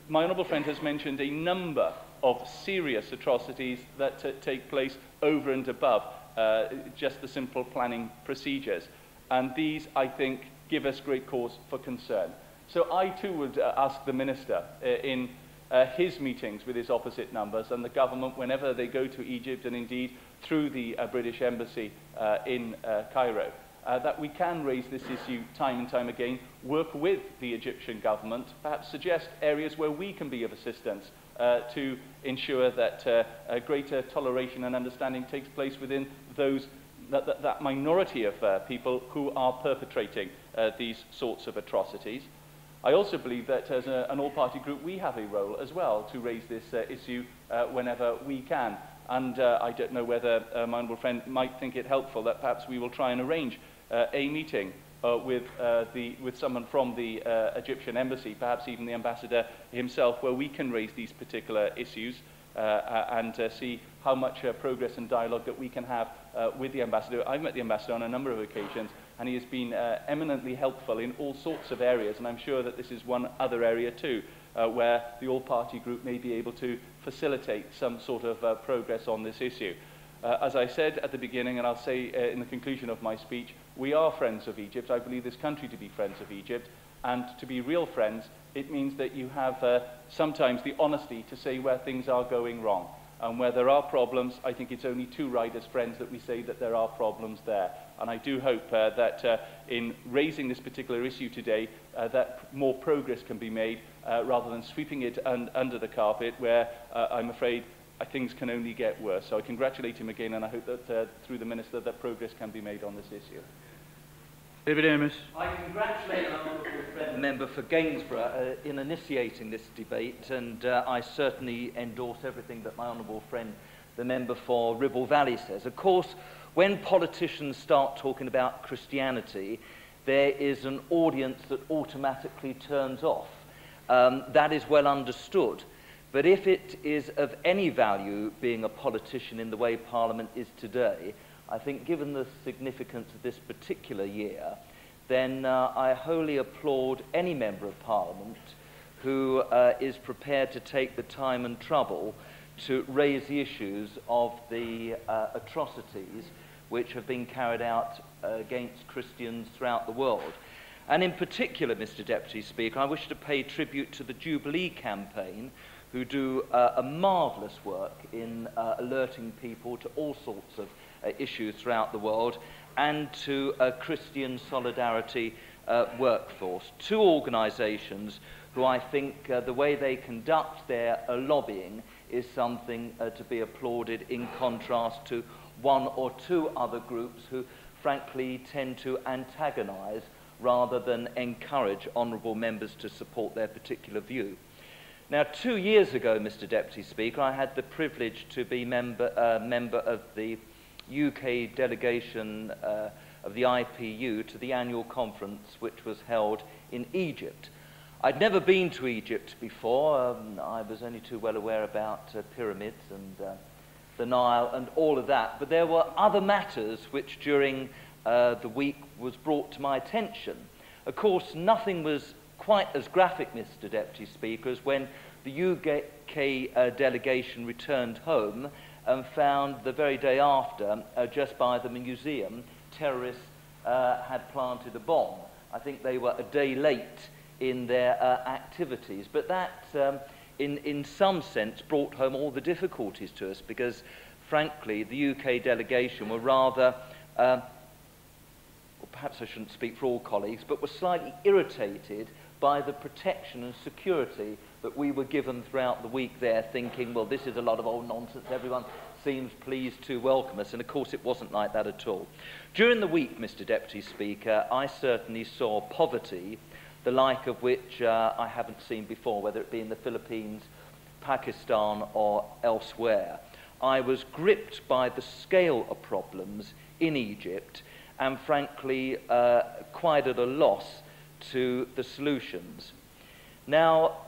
my honourable friend has mentioned a number of serious atrocities that take place over and above just the simple planning procedures. And these, I think, give us great cause for concern. So I too would ask the Minister in his meetings with his opposite numbers and the government whenever they go to Egypt, and indeed through the British Embassy in Cairo, that we can raise this issue time and time again, work with the Egyptian government, perhaps suggest areas where we can be of assistance to ensure that greater toleration and understanding takes place within that minority of people who are perpetrating these sorts of atrocities. I also believe that as an all-party group we have a role as well to raise this issue whenever we can. And I don't know whether my honourable friend might think it helpful that perhaps we will try and arrange a meeting with someone from the Egyptian embassy, perhaps even the ambassador himself, where we can raise these particular issues and see how much progress and dialogue that we can have with the ambassador. I've met the ambassador on a number of occasions, and he has been eminently helpful in all sorts of areas, and I'm sure that this is one other area too, where the all-party group may be able to facilitate some sort of progress on this issue. As I said at the beginning, and I'll say in the conclusion of my speech, we are friends of Egypt. I believe this country to be friends of Egypt, and to be real friends, it means that you have sometimes the honesty to say where things are going wrong. And where there are problems, I think it's only too right as friends that we say that there are problems there. And I do hope that in raising this particular issue today, that more progress can be made rather than sweeping it under the carpet, where I'm afraid things can only get worse. So I congratulate him again, and I hope that through the Minister that progress can be made on this issue.
David Amos.
I congratulate our honourable friend, the member for Gainsborough, in initiating this debate, and I certainly endorse everything that my honourable friend, the member for Ribble Valley, says. Of course, when politicians start talking about Christianity, there is an audience that automatically turns off. that is well understood. But if it is of any value being a politician in the way Parliament is today, I think given the significance of this particular year, then I wholly applaud any Member of Parliament who is prepared to take the time and trouble to raise the issues of the atrocities which have been carried out against Christians throughout the world. And in particular, Mr. Deputy Speaker, I wish to pay tribute to the Jubilee campaign, who do a marvellous work in alerting people to all sorts of issues throughout the world, and to a Christian Solidarity Workforce, two organisations who I think the way they conduct their lobbying is something to be applauded, in contrast to one or two other groups who frankly tend to antagonise rather than encourage honourable members to support their particular view. Now, 2 years ago, Mr. Deputy Speaker, I had the privilege to be member of the UK delegation of the IPU to the annual conference which was held in Egypt. I'd never been to Egypt before. I was only too well aware about pyramids and the Nile and all of that. But there were other matters which during the week was brought to my attention. Of course, nothing was quite as graphic, Mr. Deputy Speaker, as when the UK delegation returned home and found the very day after, just by the museum, terrorists had planted a bomb. I think they were a day late in their activities, but that, in some sense, brought home all the difficulties to us, because, frankly, the UK delegation were rather, well, perhaps I shouldn't speak for all colleagues, but were slightly irritated by the protection and security that we were given throughout the week there, thinking, well, this is a lot of old nonsense, everyone seems pleased to welcome us, and of course it wasn't like that at all. During the week, Mr. Deputy Speaker, I certainly saw poverty, the like of which I haven't seen before, whether it be in the Philippines, Pakistan, or elsewhere. I was gripped by the scale of problems in Egypt, and frankly, quite at a loss to the solutions. Now,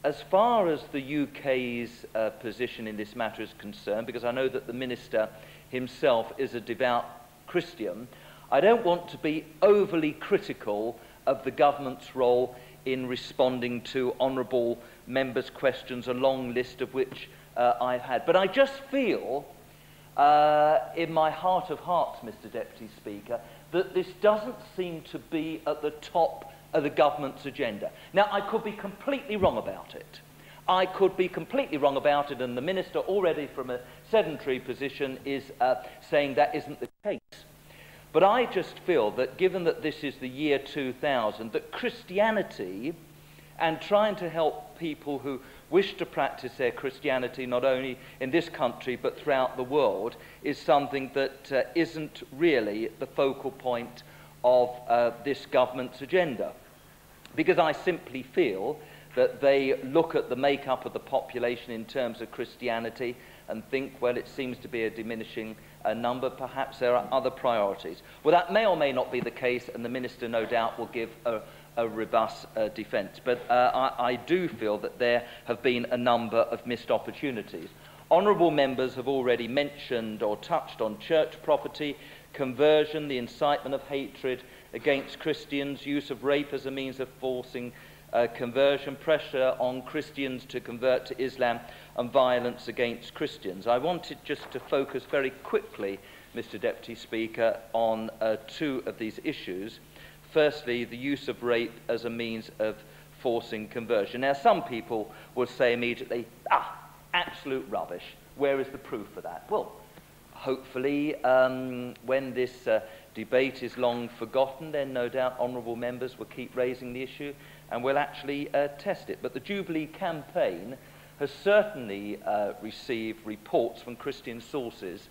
as far as the UK's position in this matter is concerned, because I know that the Minister himself is a devout Christian, I don't want to be overly critical of the government's role in responding to honourable members' questions, a long list of which I've had. But I just feel, in my heart of hearts, Mr. Deputy Speaker, that this doesn't seem to be at the top of the government's agenda. Now, I could be completely wrong about it. I could be completely wrong about it, and the Minister, already from a sedentary position, is saying that isn't the case. But I just feel that, given that this is the year 2000, that Christianity, and trying to help people who wish to practice their Christianity not only in this country but throughout the world, is something that isn't really the focal point of this government's agenda. Because I simply feel that they look at the makeup of the population in terms of Christianity and think, well, it seems to be a diminishing number, perhaps there are other priorities. Well, that may or may not be the case, and the Minister, no doubt, will give a robust defence. But I do feel that there have been a number of missed opportunities. Honourable members have already mentioned or touched on church property, conversion, the incitement of hatred against Christians, use of rape as a means of forcing conversion, pressure on Christians to convert to Islam, and violence against Christians. I wanted just to focus very quickly, Mr. Deputy Speaker, on two of these issues. Firstly, the use of rape as a means of forcing conversion. Now, some people will say immediately, absolute rubbish. Where is the proof for that? Well, hopefully, when this debate is long forgotten, then no doubt honourable members will keep raising the issue and will actually test it. But the Jubilee campaign has certainly received reports from Christian sources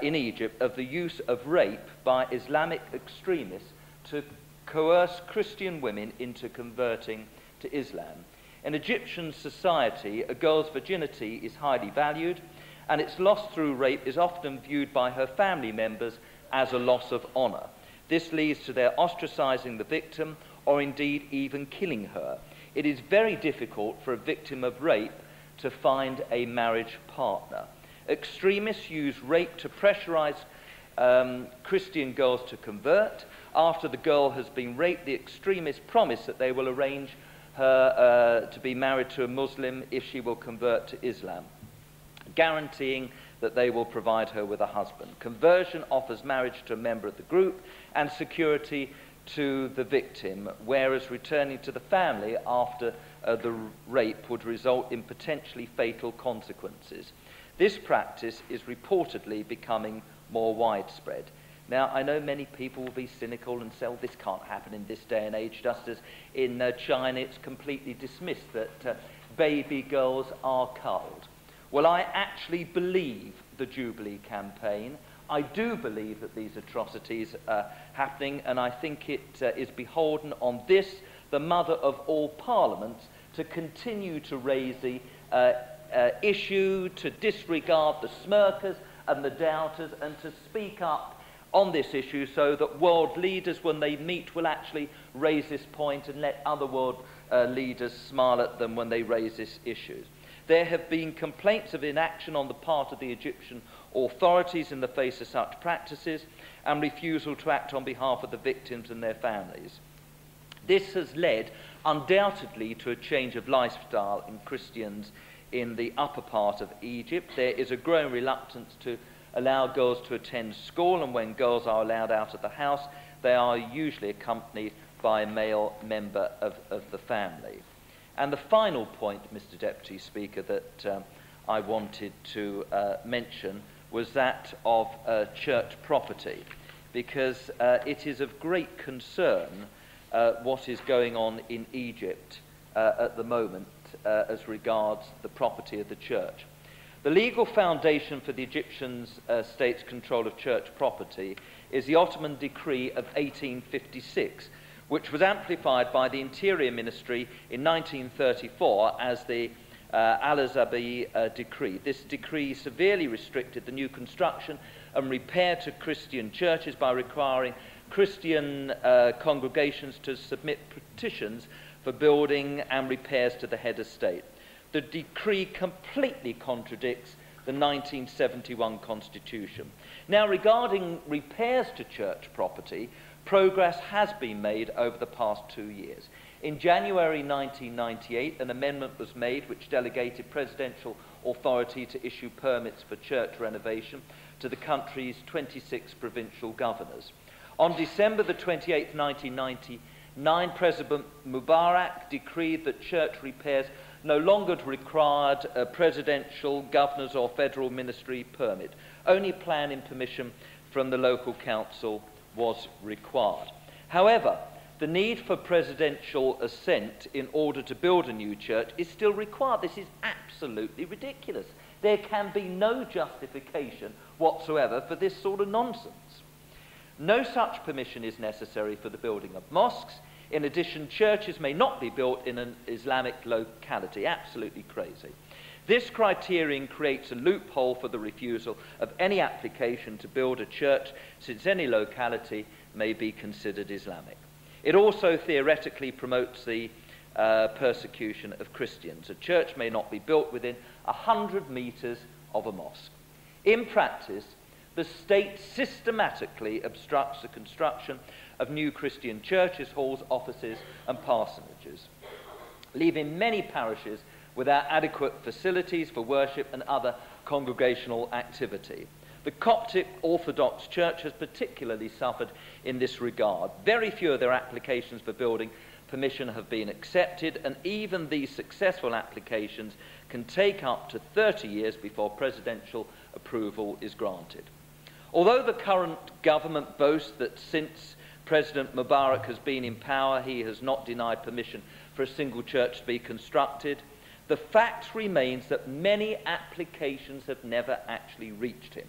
in Egypt of the use of rape by Islamic extremists to coerce Christian women into converting to Islam. In Egyptian society, a girl's virginity is highly valued, and its loss through rape is often viewed by her family members as a loss of honour. This leads to their ostracising the victim, or indeed even killing her. it is very difficult for a victim of rape to find a marriage partner. Extremists use rape to pressurize Christian girls to convert. After the girl has been raped, the extremists promise that they will arrange her to be married to a Muslim if she will convert to Islam, guaranteeing that they will provide her with a husband. Conversion offers marriage to a member of the group and security to the victim, whereas returning to the family after the rape would result in potentially fatal consequences. This practice is reportedly becoming more widespread. Now, I know many people will be cynical and say, oh, this can't happen in this day and age, just as in China it's completely dismissed that baby girls are culled. Well, I actually believe the Jubilee campaign. I do believe that these atrocities are happening, and I think it is beholden on this, the mother of all parliaments, to continue to raise the issue, to disregard the smirkers and the doubters, and to speak up on this issue so that world leaders, when they meet, will actually raise this point and let other world leaders smile at them when they raise this issue. There have been complaints of inaction on the part of the Egyptian authorities in the face of such practices and refusal to act on behalf of the victims and their families. This has led undoubtedly to a change of lifestyle in Christians in the upper part of Egypt. There is a growing reluctance to allow girls to attend school, and when girls are allowed out of the house, they are usually accompanied by a male member of the family. And the final point, Mr. Deputy Speaker, that I wanted to mention was that of church property, because it is of great concern what is going on in Egypt at the moment as regards the property of the church. The legal foundation for the Egyptian state's control of church property is the Ottoman Decree of 1856, which was amplified by the Interior Ministry in 1934 as the Al-Azabi Decree. This decree severely restricted the new construction and repair to Christian churches by requiring Christian congregations to submit petitions for building and repairs to the head of state. The decree completely contradicts the 1971 Constitution. Now, regarding repairs to church property, progress has been made over the past 2 years. In January 1998, an amendment was made which delegated presidential authority to issue permits for church renovation to the country's 26 provincial governors. On December the 28th, 1999, President Mubarak decreed that church repairs no longer required a presidential, governor's or federal ministry permit. Only planning permission from the local council was required. However, the need for presidential assent in order to build a new church is still required. This is absolutely ridiculous. There can be no justification whatsoever for this sort of nonsense. No such permission is necessary for the building of mosques. In addition, churches may not be built in an Islamic locality. Absolutely crazy. This criterion creates a loophole for the refusal of any application to build a church, since any locality may be considered Islamic. It also theoretically promotes the persecution of Christians. A church may not be built within 100 meters of a mosque. In practice, the state systematically obstructs the construction of new Christian churches, halls, offices and parsonages, leaving many parishes without adequate facilities for worship and other congregational activity. The Coptic Orthodox Church has particularly suffered in this regard. Very few of their applications for building permission have been accepted, and even these successful applications can take up to 30 years before presidential approval is granted. Although the current government boasts that since President Mubarak has been in power, he has not denied permission for a single church to be constructed, the fact remains that many applications have never actually reached him.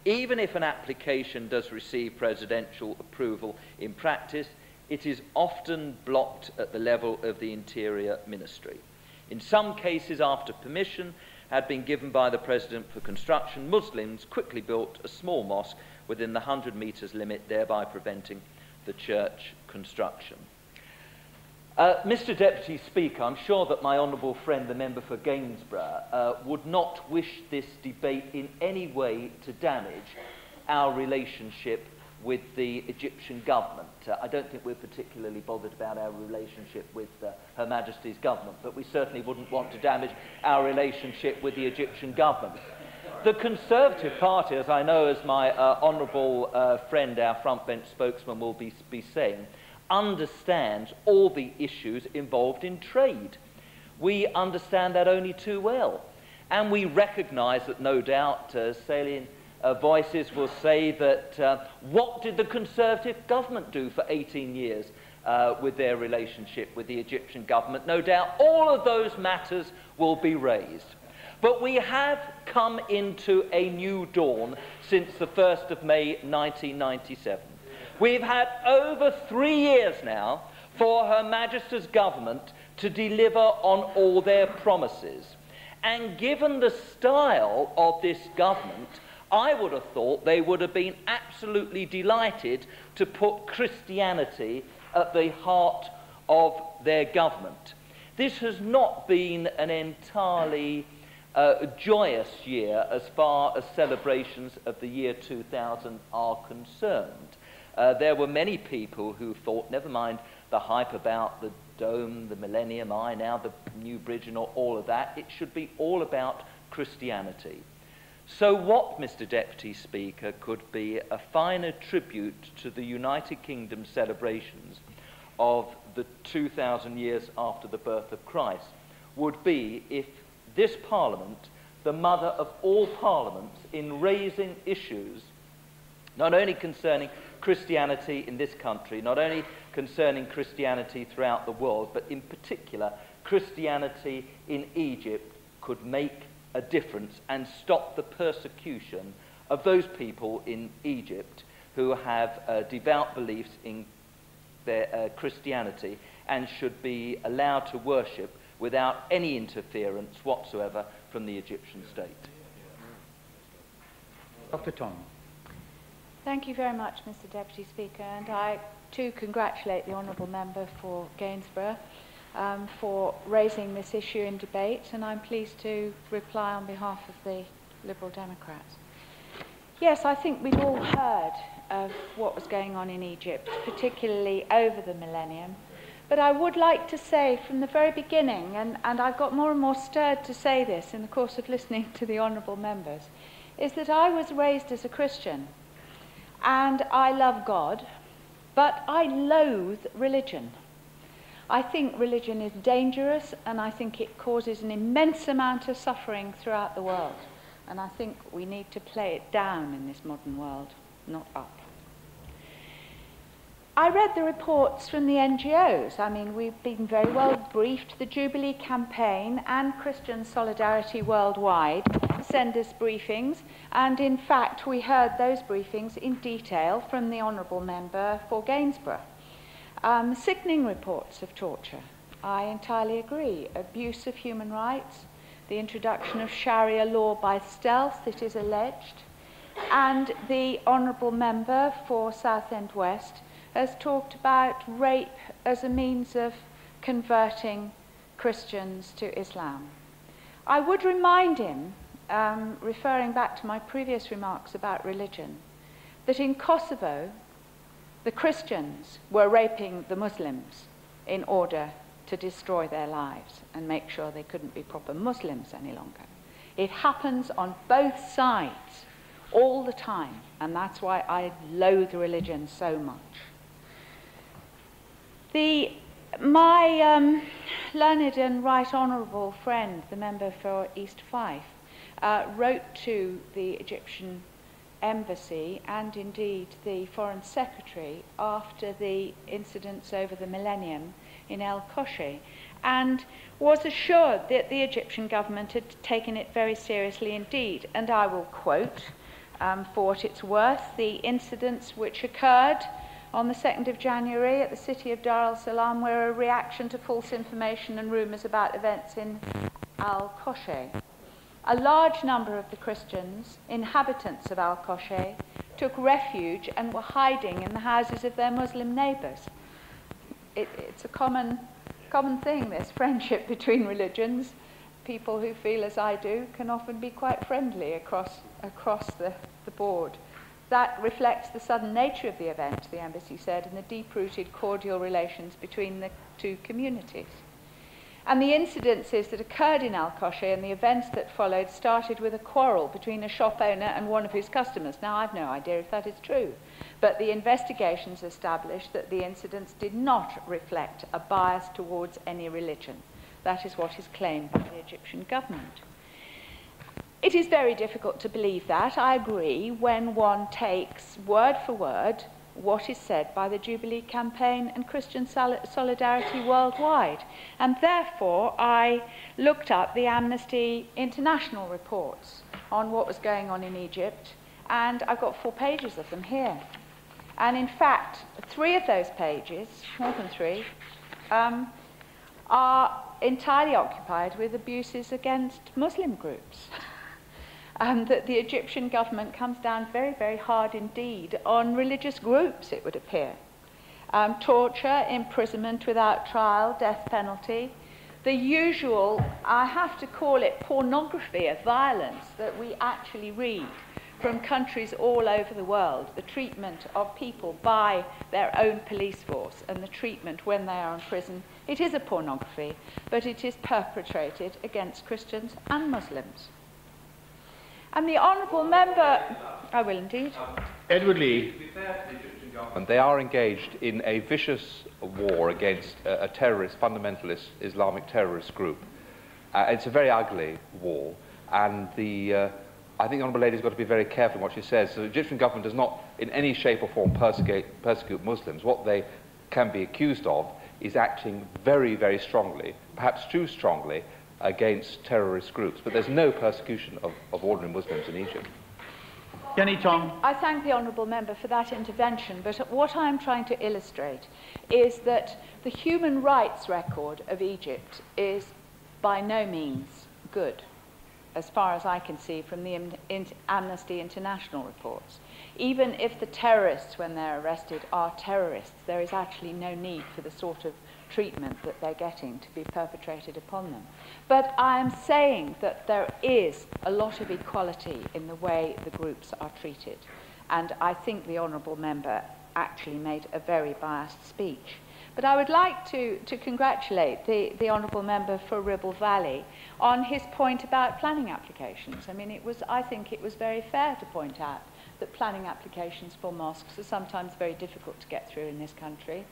Even if an application does receive presidential approval in practice, it is often blocked at the level of the Interior Ministry. In some cases, after permission had been given by the President for construction, Muslims quickly built a small mosque within the 100 meters limit, thereby preventing the church construction. Mr. Deputy Speaker, I'm sure that my honourable friend, the member for Gainsborough, would not wish this debate in any way to damage our relationship with the Egyptian government. I don't think we're particularly bothered about our relationship with Her Majesty's government, but we certainly wouldn't want to damage our relationship with the Egyptian government. The Conservative Party, as I know, as my honourable friend, our front bench spokesman, will be saying, understands all the issues involved in trade. We understand that only too well. And we recognise that, no doubt, salient voices will say that what did the Conservative government do for 18 years with their relationship with the Egyptian government? No doubt all of those matters will be raised. But we have come into a new dawn since the 1st of May 1997. We've had over 3 years now for Her Majesty's government to deliver on all their promises. And given the style of this government, I would have thought they would have been absolutely delighted to put Christianity at the heart of their government. This has not been an entirely joyous year as far as celebrations of the year 2000 are concerned. There were many people who thought, never mind the hype about the dome, the Millennium Eye, now the new bridge and all of that, it should be all about Christianity. So what, Mr. Deputy Speaker, could be a finer tribute to the United Kingdom celebrations of the 2,000 years after the birth of Christ would be if this Parliament, the mother of all parliaments, in raising issues not only concerning Christianity in this country, not only concerning Christianity throughout the world, but in particular Christianity in Egypt, could make a difference and stop the persecution of those people in Egypt who have devout beliefs in their Christianity and should be allowed to worship without any interference whatsoever from the Egyptian state.
Dr. Tong.
Thank you very much, Mr. Deputy Speaker, and I too congratulate the Honourable Member for Gainsborough for raising this issue in debate, and I'm pleased to reply on behalf of the Liberal Democrats. Yes, I think we've all heard of what was going on in Egypt, particularly over the millennium, but I would like to say from the very beginning, and I've got more and more stirred to say this in the course of listening to the Honourable Members, is that I was raised as a Christian, and I love God, but I loathe religion. I think religion is dangerous, and I think it causes an immense amount of suffering throughout the world. And I think we need to play it down in this modern world, not up. I read the reports from the NGOs. I mean, we've been very well briefed. The Jubilee Campaign and Christian Solidarity Worldwide send us briefings, and in fact we heard those briefings in detail from the Honourable Member for Gainsborough. Sickening reports of torture. I entirely agree. Abuse of human rights, the introduction of Sharia law by stealth, it is alleged, and the Honourable Member for Southend West has talked about rape as a means of converting Christians to Islam. I would remind him, referring back to my previous remarks about religion, that in Kosovo, the Christians were raping the Muslims in order to destroy their lives and make sure they couldn't be proper Muslims any longer. It happens on both sides all the time, and that's why I loathe religion so much. My learned and right honourable friend, the member for East Fife, wrote to the Egyptian embassy and indeed the Foreign Secretary after the incidents over the millennium in El Koshe, and was assured that the Egyptian government had taken it very seriously indeed. And I will quote, for what it's worth, the incidents which occurred on the 2nd of January at the city of Dar el-Salam were a reaction to false information and rumours about events in Al-Koshe. A large number of the Christians, inhabitants of Al-Koshe, took refuge and were hiding in the houses of their Muslim neighbours. It's a common common thing, this friendship between religions. People who feel as I do can often be quite friendly across the board. That reflects the sudden nature of the event, the embassy said, and the deep-rooted cordial relations between the two communities. And the incidences that occurred in Alcocer and the events that followed started with a quarrel between a shop owner and one of his customers. Now, I've no idea if that is true, but the investigations established that the incidents did not reflect a bias towards any religion. That is what is claimed by the Egyptian government. It is very difficult to believe that, I agree, when one takes word for word what is said by the Jubilee Campaign and Christian Solidarity worldwide. And therefore, I looked up the Amnesty International reports on what was going on in Egypt, and I've got 4 pages of them here. And in fact, 3 of those pages, more than 3, are entirely occupied with abuses against Muslim groups. That the Egyptian government comes down very, very hard indeed on religious groups, it would appear. Torture, imprisonment without trial, death penalty, the usual, I have to call it pornography of violence that we actually read from countries all over the world, the treatment of people by their own police force and the treatment when they are in prison. It is a pornography, but it is perpetrated against Christians and Muslims. And the honourable member, I will indeed.
Edward Lee.
To be fair to the Egyptian government, they are engaged in a vicious war against a terrorist, fundamentalist Islamic terrorist group. It's a very ugly war, and I think the Honourable Lady's got to be very careful in what she says. So the Egyptian government does not in any shape or form persecute Muslims. What they can be accused of is acting very, very strongly, perhaps too strongly, against terrorist groups, but there's no persecution of ordinary Muslims in Egypt.
Jenny Tong.
I thank the honourable member for that intervention, but what I'm trying to illustrate is that the human rights record of Egypt is by no means good, as far as I can see from the Amnesty International reports. Even if the terrorists, when they're arrested, are terrorists, there is actually no need for the sort of treatment that they're getting to be perpetrated upon them. But I am saying that there is a lot of equality in the way the groups are treated. And I think the honourable member actually made a very biased speech. But I would like to congratulate the honourable member for Ribble Valley on his point about planning applications. I mean, I think it was very fair to point out that planning applications for mosques are sometimes very difficult to get through in this country.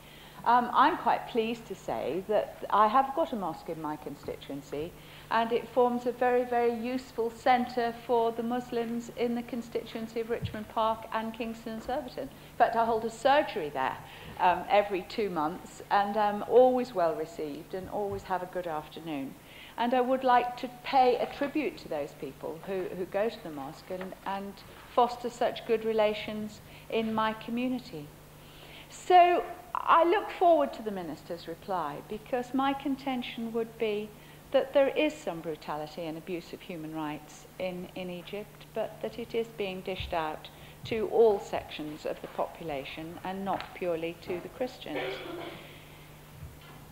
I'm quite pleased to say that I have got a mosque in my constituency, and it forms a very, very useful centre for the Muslims in the constituency of Richmond Park and Kingston and Surbiton. In fact, I hold a surgery there every 2 months, and I'm always well received and always have a good afternoon. And I would like to pay a tribute to those people who go to the mosque and foster such good relations in my community. So I look forward to the Minister's reply, because my contention would be that there is some brutality and abuse of human rights in Egypt, but that it is being dished out to all sections of the population and not purely to the Christians.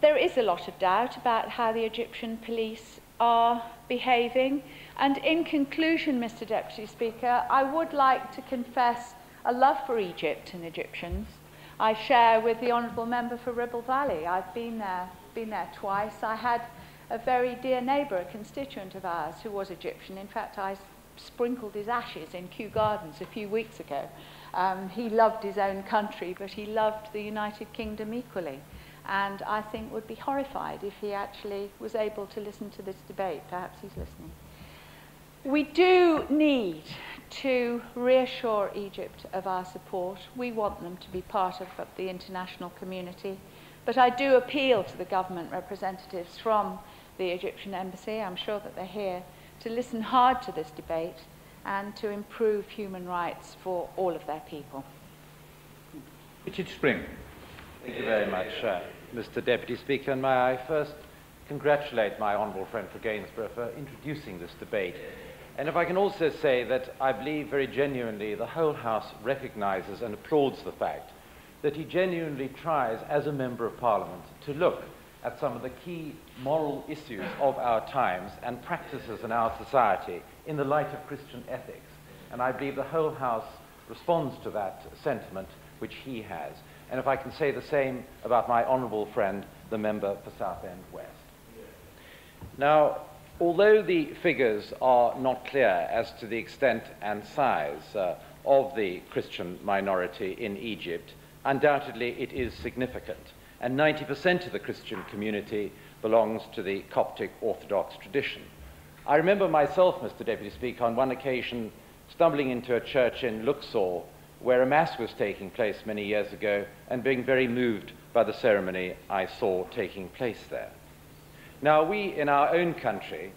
There is a lot of doubt about how the Egyptian police are behaving, and in conclusion, Mr. Deputy Speaker, I would like to confess a love for Egypt and Egyptians. I share with the honourable member for Ribble Valley. I've been there twice. I had a very dear neighbour, a constituent of ours, who was Egyptian. In fact, I sprinkled his ashes in Kew Gardens a few weeks ago. He loved his own country, but he loved the United Kingdom equally. And I think would be horrified if he actually was able to listen to this debate. Perhaps he's listening. We do need to reassure Egypt of our support. We want them to be part of the international community. But I do appeal to the government representatives from the Egyptian embassy, I'm sure that they're here, to listen hard to this debate and to improve human rights for all of their people.
Richard Spring.
Thank you very much, Mr. Deputy Speaker. And may I first congratulate my honourable friend for Gainsborough for introducing this debate. And if I can also say that I believe very genuinely the whole House recognises and applauds the fact that he genuinely tries, as a Member of Parliament, to look at some of the key moral issues of our times and practices in our society in the light of Christian ethics. And I believe the whole House responds to that sentiment which he has. And if I can say the same about my honourable friend, the member for Southend West. Now, although the figures are not clear as to the extent and size of the Christian minority in Egypt, undoubtedly it is significant. And 90% of the Christian community belongs to the Coptic Orthodox tradition. I remember myself, Mr. Deputy Speaker, on one occasion stumbling into a church in Luxor where a mass was taking place many years ago and being very moved by the ceremony I saw taking place there. Now, we in our own country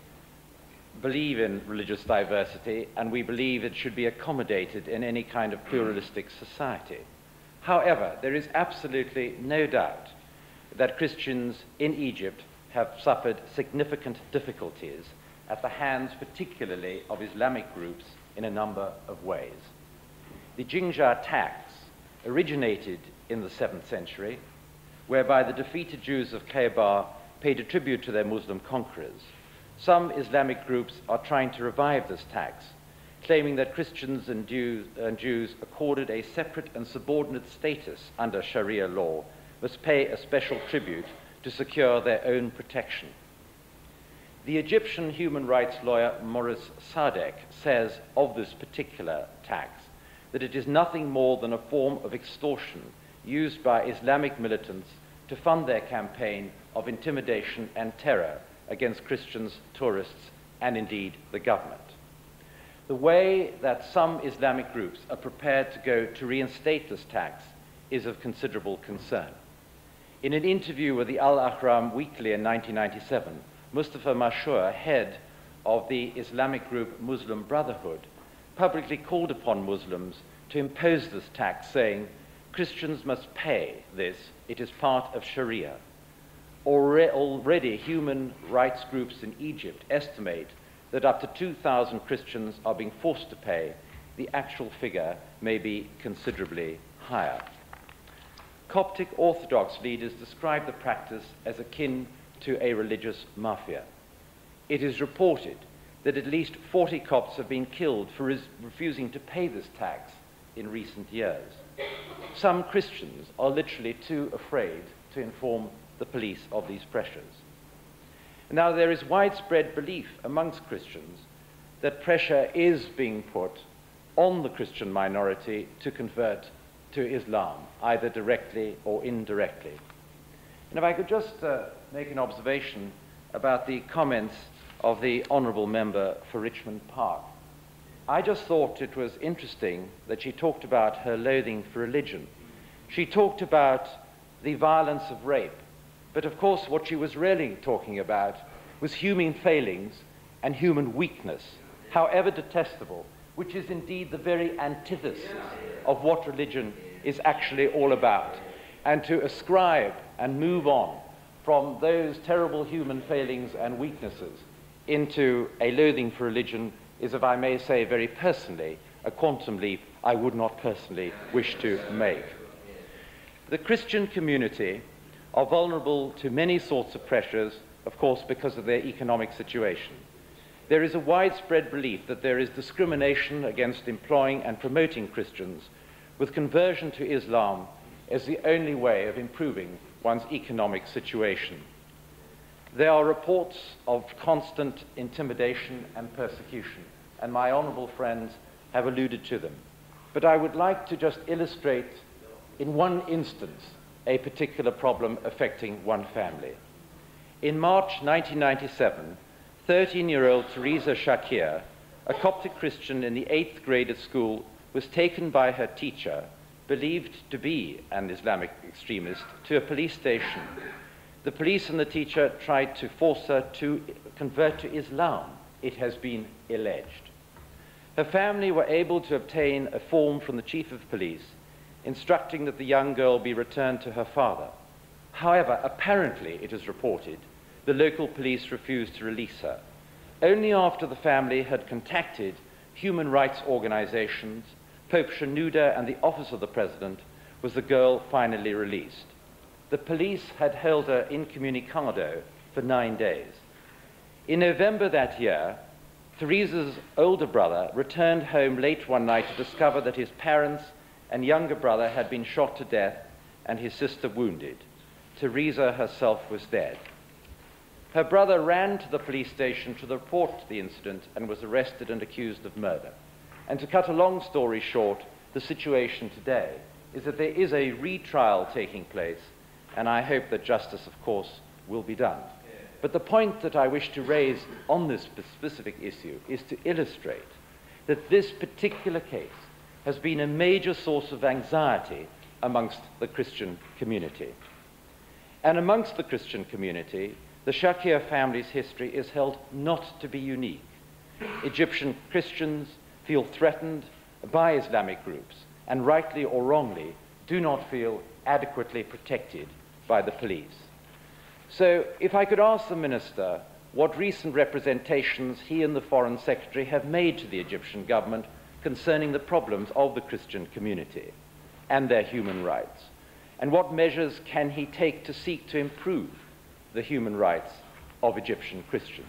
believe in religious diversity, and we believe it should be accommodated in any kind of pluralistic society. However, there is absolutely no doubt that Christians in Egypt have suffered significant difficulties at the hands particularly of Islamic groups in a number of ways. The Jinja tax originated in the 7th century, whereby the defeated Jews of Khaybar paid a tribute to their Muslim conquerors. Some Islamic groups are trying to revive this tax, claiming that Christians and Jews accorded a separate and subordinate status under Sharia law must pay a special tribute to secure their own protection. The Egyptian human rights lawyer Maurice Sadek says of this particular tax that it is nothing more than a form of extortion used by Islamic militants to fund their campaign of intimidation and terror against Christians, tourists, and indeed the government. The way that some Islamic groups are prepared to go to reinstate this tax is of considerable concern. In an interview with the Al-Ahram Weekly in 1997, Mustafa Mashour, head of the Islamic group Muslim Brotherhood, publicly called upon Muslims to impose this tax, saying, "Christians must pay this, it is part of Sharia." Already human rights groups in Egypt estimate that up to 2,000 Christians are being forced to pay. The actual figure may be considerably higher. Coptic Orthodox leaders describe the practice as akin to a religious mafia. It is reported that at least 40 Copts have been killed for refusing to pay this tax in recent years. Some Christians are literally too afraid to inform the police of these pressures. Now, there is widespread belief amongst Christians that pressure is being put on the Christian minority to convert to Islam, either directly or indirectly. And if I could just make an observation about the comments of the honourable member for Richmond Park. I just thought it was interesting that she talked about her loathing for religion. She talked about the violence of rape. But of course, what she was really talking about was human failings and human weakness, however detestable, which is indeed the very antithesis of what religion is actually all about. And to ascribe and move on from those terrible human failings and weaknesses into a loathing for religion is, if I may say very personally, a quantum leap I would not personally wish to make. The Christian community are vulnerable to many sorts of pressures, of course, because of their economic situation. There is a widespread belief that there is discrimination against employing and promoting Christians, with conversion to Islam as the only way of improving one's economic situation. There are reports of constant intimidation and persecution, and my honourable friends have alluded to them. But I would like to just illustrate in one instance a particular problem affecting one family. In March 1997, 13-year-old Teresa Shakir, a Coptic Christian in the 8th grade at school, was taken by her teacher, believed to be an Islamic extremist, to a police station. The police and the teacher tried to force her to convert to Islam, it has been alleged. Her family were able to obtain a form from the chief of police instructing that the young girl be returned to her father. However, apparently, it is reported, the local police refused to release her. Only after the family had contacted human rights organizations, Pope Shenouda and the Office of the President, was the girl finally released. the police had held her incommunicado for 9 days. In November that year, Theresa's older brother returned home late one night to discover that his parents and younger brother had been shot to death and his sister wounded. Teresa herself was dead. Her brother ran to the police station to report the incident and was arrested and accused of murder. And to cut a long story short, the situation today is that there is a retrial taking place, and I hope that justice, of course, will be done. But the point that I wish to raise on this specific issue is to illustrate that this particular case has been a major source of anxiety amongst the Christian community. And amongst the Christian community, the Shakir family's history is held not to be unique. Egyptian Christians feel threatened by Islamic groups, and rightly or wrongly, do not feel adequately protected by the police. So, if I could ask the Minister what recent representations he and the Foreign Secretary have made to the Egyptian government concerning the problems of the Christian community and their human rights, and what measures can he take to seek to improve the human rights of Egyptian Christians.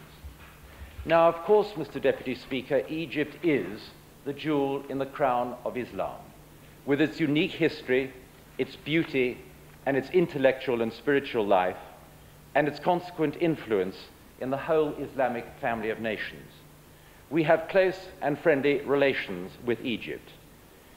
Now, of course, Mr. Deputy Speaker, Egypt is the jewel in the crown of Islam, with its unique history, its beauty, and its intellectual and spiritual life, and its consequent influence in the whole Islamic family of nations. We have close and friendly relations with Egypt.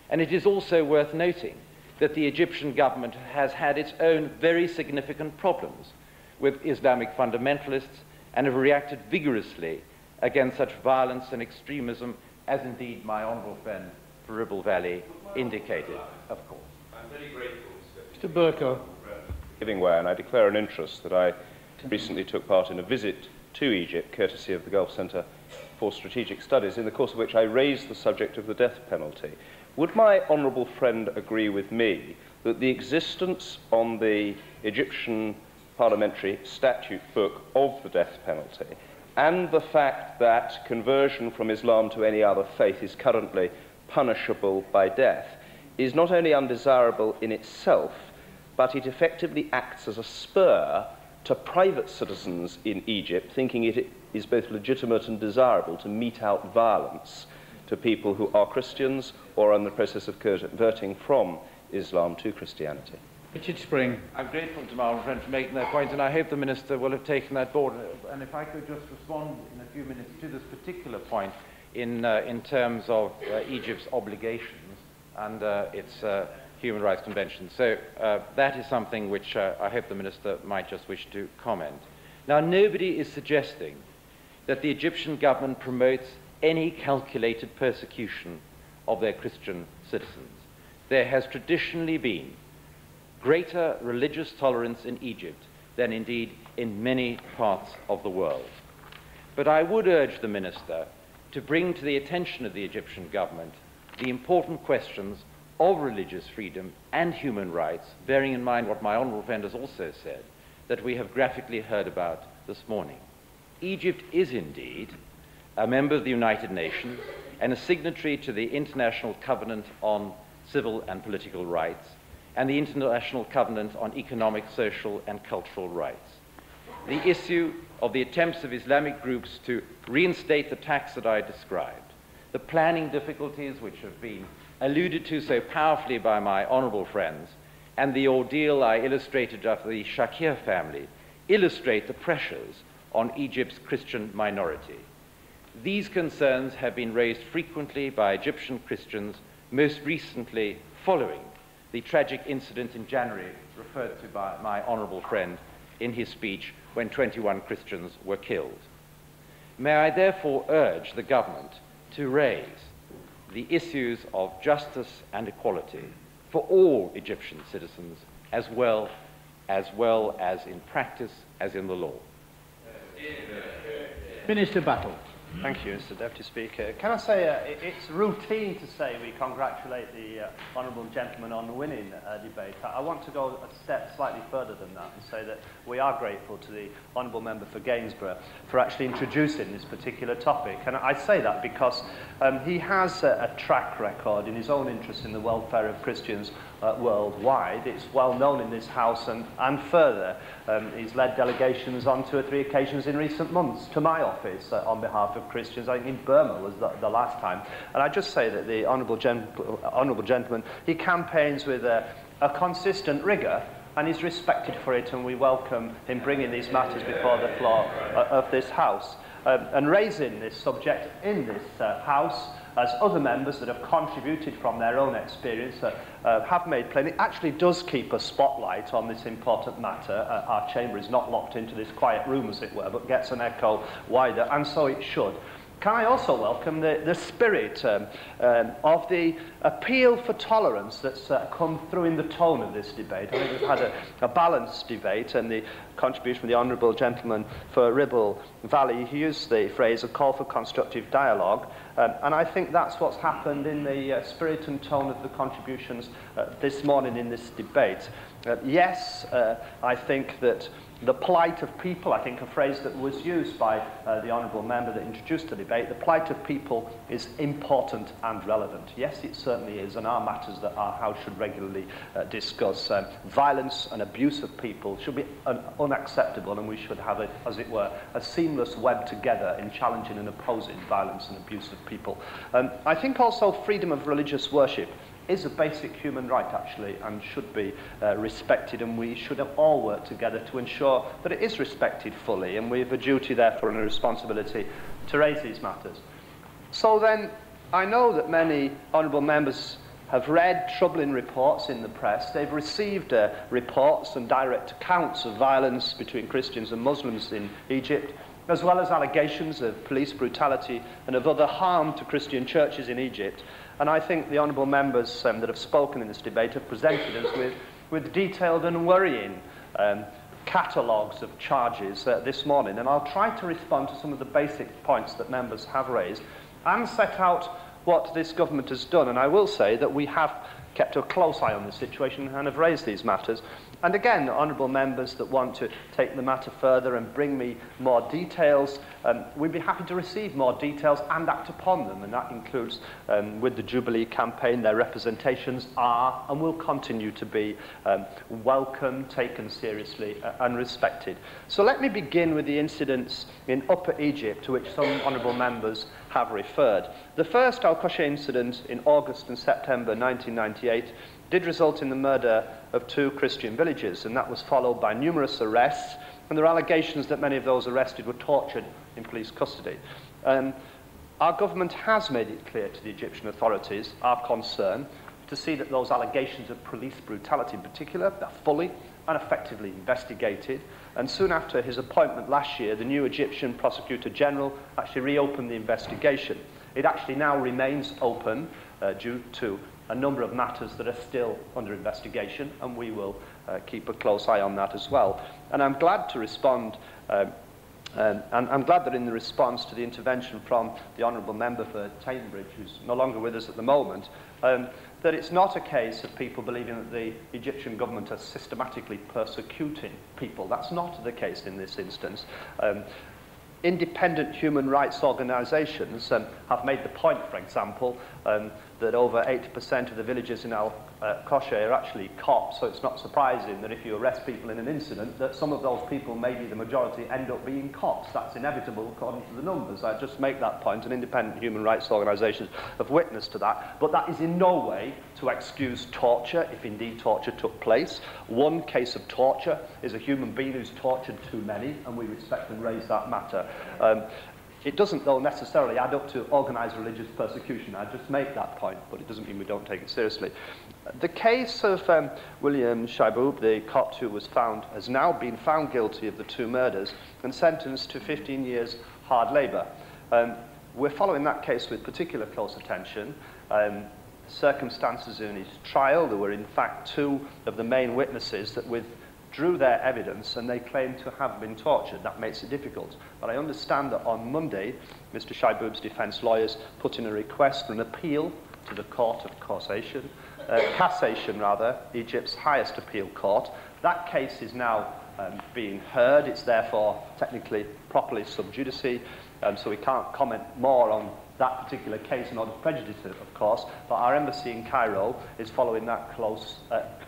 And it is also worth noting that the Egyptian government has had its own very significant problems with Islamic fundamentalists and have reacted vigorously against such violence and extremism, as indeed my honourable friend for Ribble Valley indicated, of course.
I'm very grateful,
Mr. Burko.
Giving way, and I declare an interest that I recently took part in a visit to Egypt, courtesy of the Gulf Centre for Strategic Studies, in the course of which I raised the subject of the death penalty. Would my honourable friend agree with me that the existence on the Egyptian parliamentary statute book of the death penalty, and the fact that conversion from Islam to any other faith is currently punishable by death, is not only undesirable in itself, but it effectively acts as a spur to private citizens in Egypt, thinking it is both legitimate and desirable to mete out violence to people who are Christians or are in the process of converting from Islam to Christianity?
Richard Spring.
I'm grateful to my old friend for making that point, and I hope the Minister will have taken that board. And if I could just respond in a few minutes to this particular point in terms of Egypt's obligations and its Human Rights Convention. So that is something which I hope the Minister might just wish to comment. Now, nobody is suggesting that the Egyptian government promotes any calculated persecution of their Christian citizens. There has traditionally been greater religious tolerance in Egypt than indeed in many parts of the world. But I would urge the Minister to bring to the attention of the Egyptian government the important questions of religious freedom and human rights, bearing in mind what my honourable friend has also said, that we have graphically heard about this morning. Egypt is indeed a member of the United Nations and a signatory to the International Covenant on Civil and Political Rights and the International Covenant on Economic, Social and Cultural Rights. The issue of the attempts of Islamic groups to reinstate the tax that I described, the planning difficulties which have been alluded to so powerfully by my honourable friends, and the ordeal I illustrated of the Shakir family, illustrate the pressures on Egypt's Christian minority. These concerns have been raised frequently by Egyptian Christians, most recently following the tragic incident in January referred to by my honourable friend in his speech when 21 Christians were killed. May I therefore urge the government to raise the issues of justice and equality for all Egyptian citizens, as well as in practice as in the law.
Minister Battle.
Thank you, Mr. Deputy Speaker. Can I say it's routine to say we congratulate the honourable gentleman on winning a debate. I want to go a step slightly further than that and say that we are grateful to the honourable member for Gainsborough for actually introducing this particular topic. And I say that because he has a track record in his own interest in the welfare of Christians worldwide. It's well known in this House and further. He's led delegations on 2 or 3 occasions in recent months to my office on behalf of Christians. I think in Burma was the last time. And I just say that the honourable gentleman, he campaigns with a consistent rigour, and he's respected for it, and we welcome him bringing these matters before the floor of this House. And raising this subject in this House, as other members that have contributed from their own experience have made plain, it actually does keep a spotlight on this important matter. Our chamber is not locked into this quiet room, as it were, but gets an echo wider, and so it should. Can I also welcome the spirit of the appeal for tolerance that's come through in the tone of this debate. I think we've had a balanced debate, and the contribution from the honourable gentleman for Ribble Valley, he used the phrase, a call for constructive dialogue, and I think that's what's happened in the spirit and tone of the contributions this morning in this debate. Yes, I think that the plight of people, I think a phrase that was used by the honourable member that introduced the debate, the plight of people is important and relevant. Yes, it certainly is, and are matters that our House should regularly discuss. Violence and abuse of people should be unacceptable, and we should have, as it were, a seamless web together in challenging and opposing violence and abuse of people. I think also freedom of religious worship is a basic human right, actually, and should be respected, and we should have all worked together to ensure that it is respected fully, and we have a duty, therefore, and a responsibility to raise these matters. So then, I know that many honourable members have read troubling reports in the press. They've received reports and direct accounts of violence between Christians and Muslims in Egypt, as well as allegations of police brutality and of other harm to Christian churches in Egypt. And I think the honourable members that have spoken in this debate have presented us with detailed and worrying catalogues of charges this morning. And I'll try to respond to some of the basic points that members have raised and set out what this government has done. And I will say that we have kept a close eye on the situation and have raised these matters. And again, honourable members that want to take the matter further and bring me more details, we'd be happy to receive more details and act upon them. And that includes, with the Jubilee campaign, their representations are and will continue to be welcome, taken seriously and respected. So let me begin with the incidents in Upper Egypt to which some honourable members have referred. The first Al-Qushay incident in August and September 1998 did result in the murder of 2 Christian villagers, and that was followed by numerous arrests, and there are allegations that many of those arrested were tortured in police custody. Our government has made it clear to the Egyptian authorities our concern to see that those allegations of police brutality in particular are fully and effectively investigated, and soon after his appointment last year, the new Egyptian Prosecutor General actually reopened the investigation. It actually now remains open due to a number of matters that are still under investigation, and we will keep a close eye on that as well. And I'm glad to respond, and I'm glad that in the response to the intervention from the honourable member for Cambridge, who's no longer with us at the moment, that it's not a case of people believing that the Egyptian government are systematically persecuting people. That's not the case in this instance. Independent human rights organisations have made the point, for example, that over 80% of the villages in Al-Qushay are actually Copts, so it's not surprising that if you arrest people in an incident, that some of those people, maybe the majority, end up being Copts. That's inevitable according to the numbers. I just make that point, and independent human rights organisations have witnessed to that. But that is in no way to excuse torture, if indeed torture took place. One case of torture is a human being who's tortured too many, and we respect and raise that matter. It doesn't, though, necessarily add up to organised religious persecution. I just make that point, but it doesn't mean we don't take it seriously. The case of William Shaibub, the Copt who was found, has now been found guilty of the 2 murders and sentenced to 15 years hard labour. We're following that case with particular close attention. Circumstances in his trial, there were in fact 2 of the main witnesses that withdrew their evidence, and they claim to have been tortured. That makes it difficult. But I understand that on Monday, Mr. Shaibub's defence lawyers put in a request for an appeal to the Court of Cassation, Egypt's highest appeal court. That case is now being heard. It's therefore technically properly sub judice, so we can't comment more on that particular case in order to prejudice it, of course, but our embassy in Cairo is following that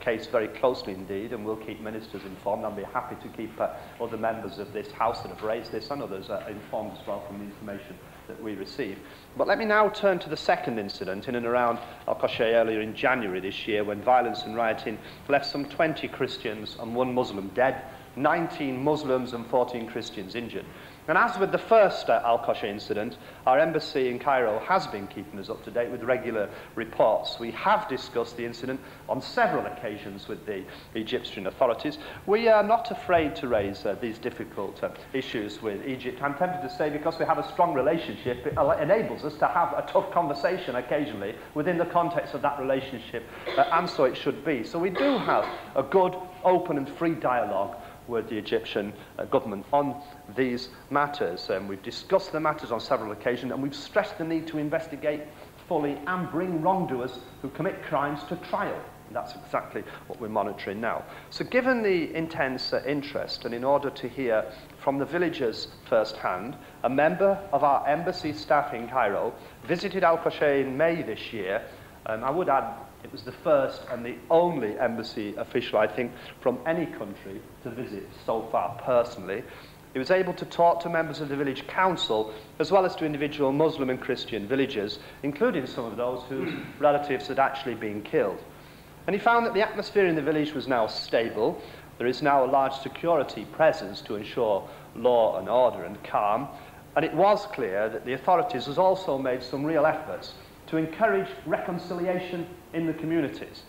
case very closely indeed, and we'll keep ministers informed. I'll be happy to keep other members of this House that have raised this and others informed as well from the information that we receive. But let me now turn to the second incident in and around Al-Qashay earlier in January this year, when violence and rioting left some 20 Christians and 1 Muslim dead, 19 Muslims and 14 Christians injured. And as with the first Al-Qashay incident, our embassy in Cairo has been keeping us up to date with regular reports. We have discussed the incident on several occasions with the Egyptian authorities. We are not afraid to raise these difficult issues with Egypt. I'm tempted to say because we have a strong relationship, it enables us to have a tough conversation occasionally within the context of that relationship, and so it should be. So we do have a good, open and free dialogue with the Egyptian government on these matters. We've discussed the matters on several occasions, and we've stressed the need to investigate fully and bring wrongdoers who commit crimes to trial. And that's exactly what we're monitoring now. So given the intense interest, and in order to hear from the villagers firsthand, a member of our embassy staff in Cairo visited Al-Qashay in May this year. I would add it was the first and the only embassy official, I think, from any country to visit so far personally. He was able to talk to members of the village council, as well as to individual Muslim and Christian villagers, including some of those whose relatives had actually been killed. And he found that the atmosphere in the village was now stable. There is now a large security presence to ensure law and order and calm. And it was clear that the authorities has also made some real efforts to encourage reconciliation in the communities.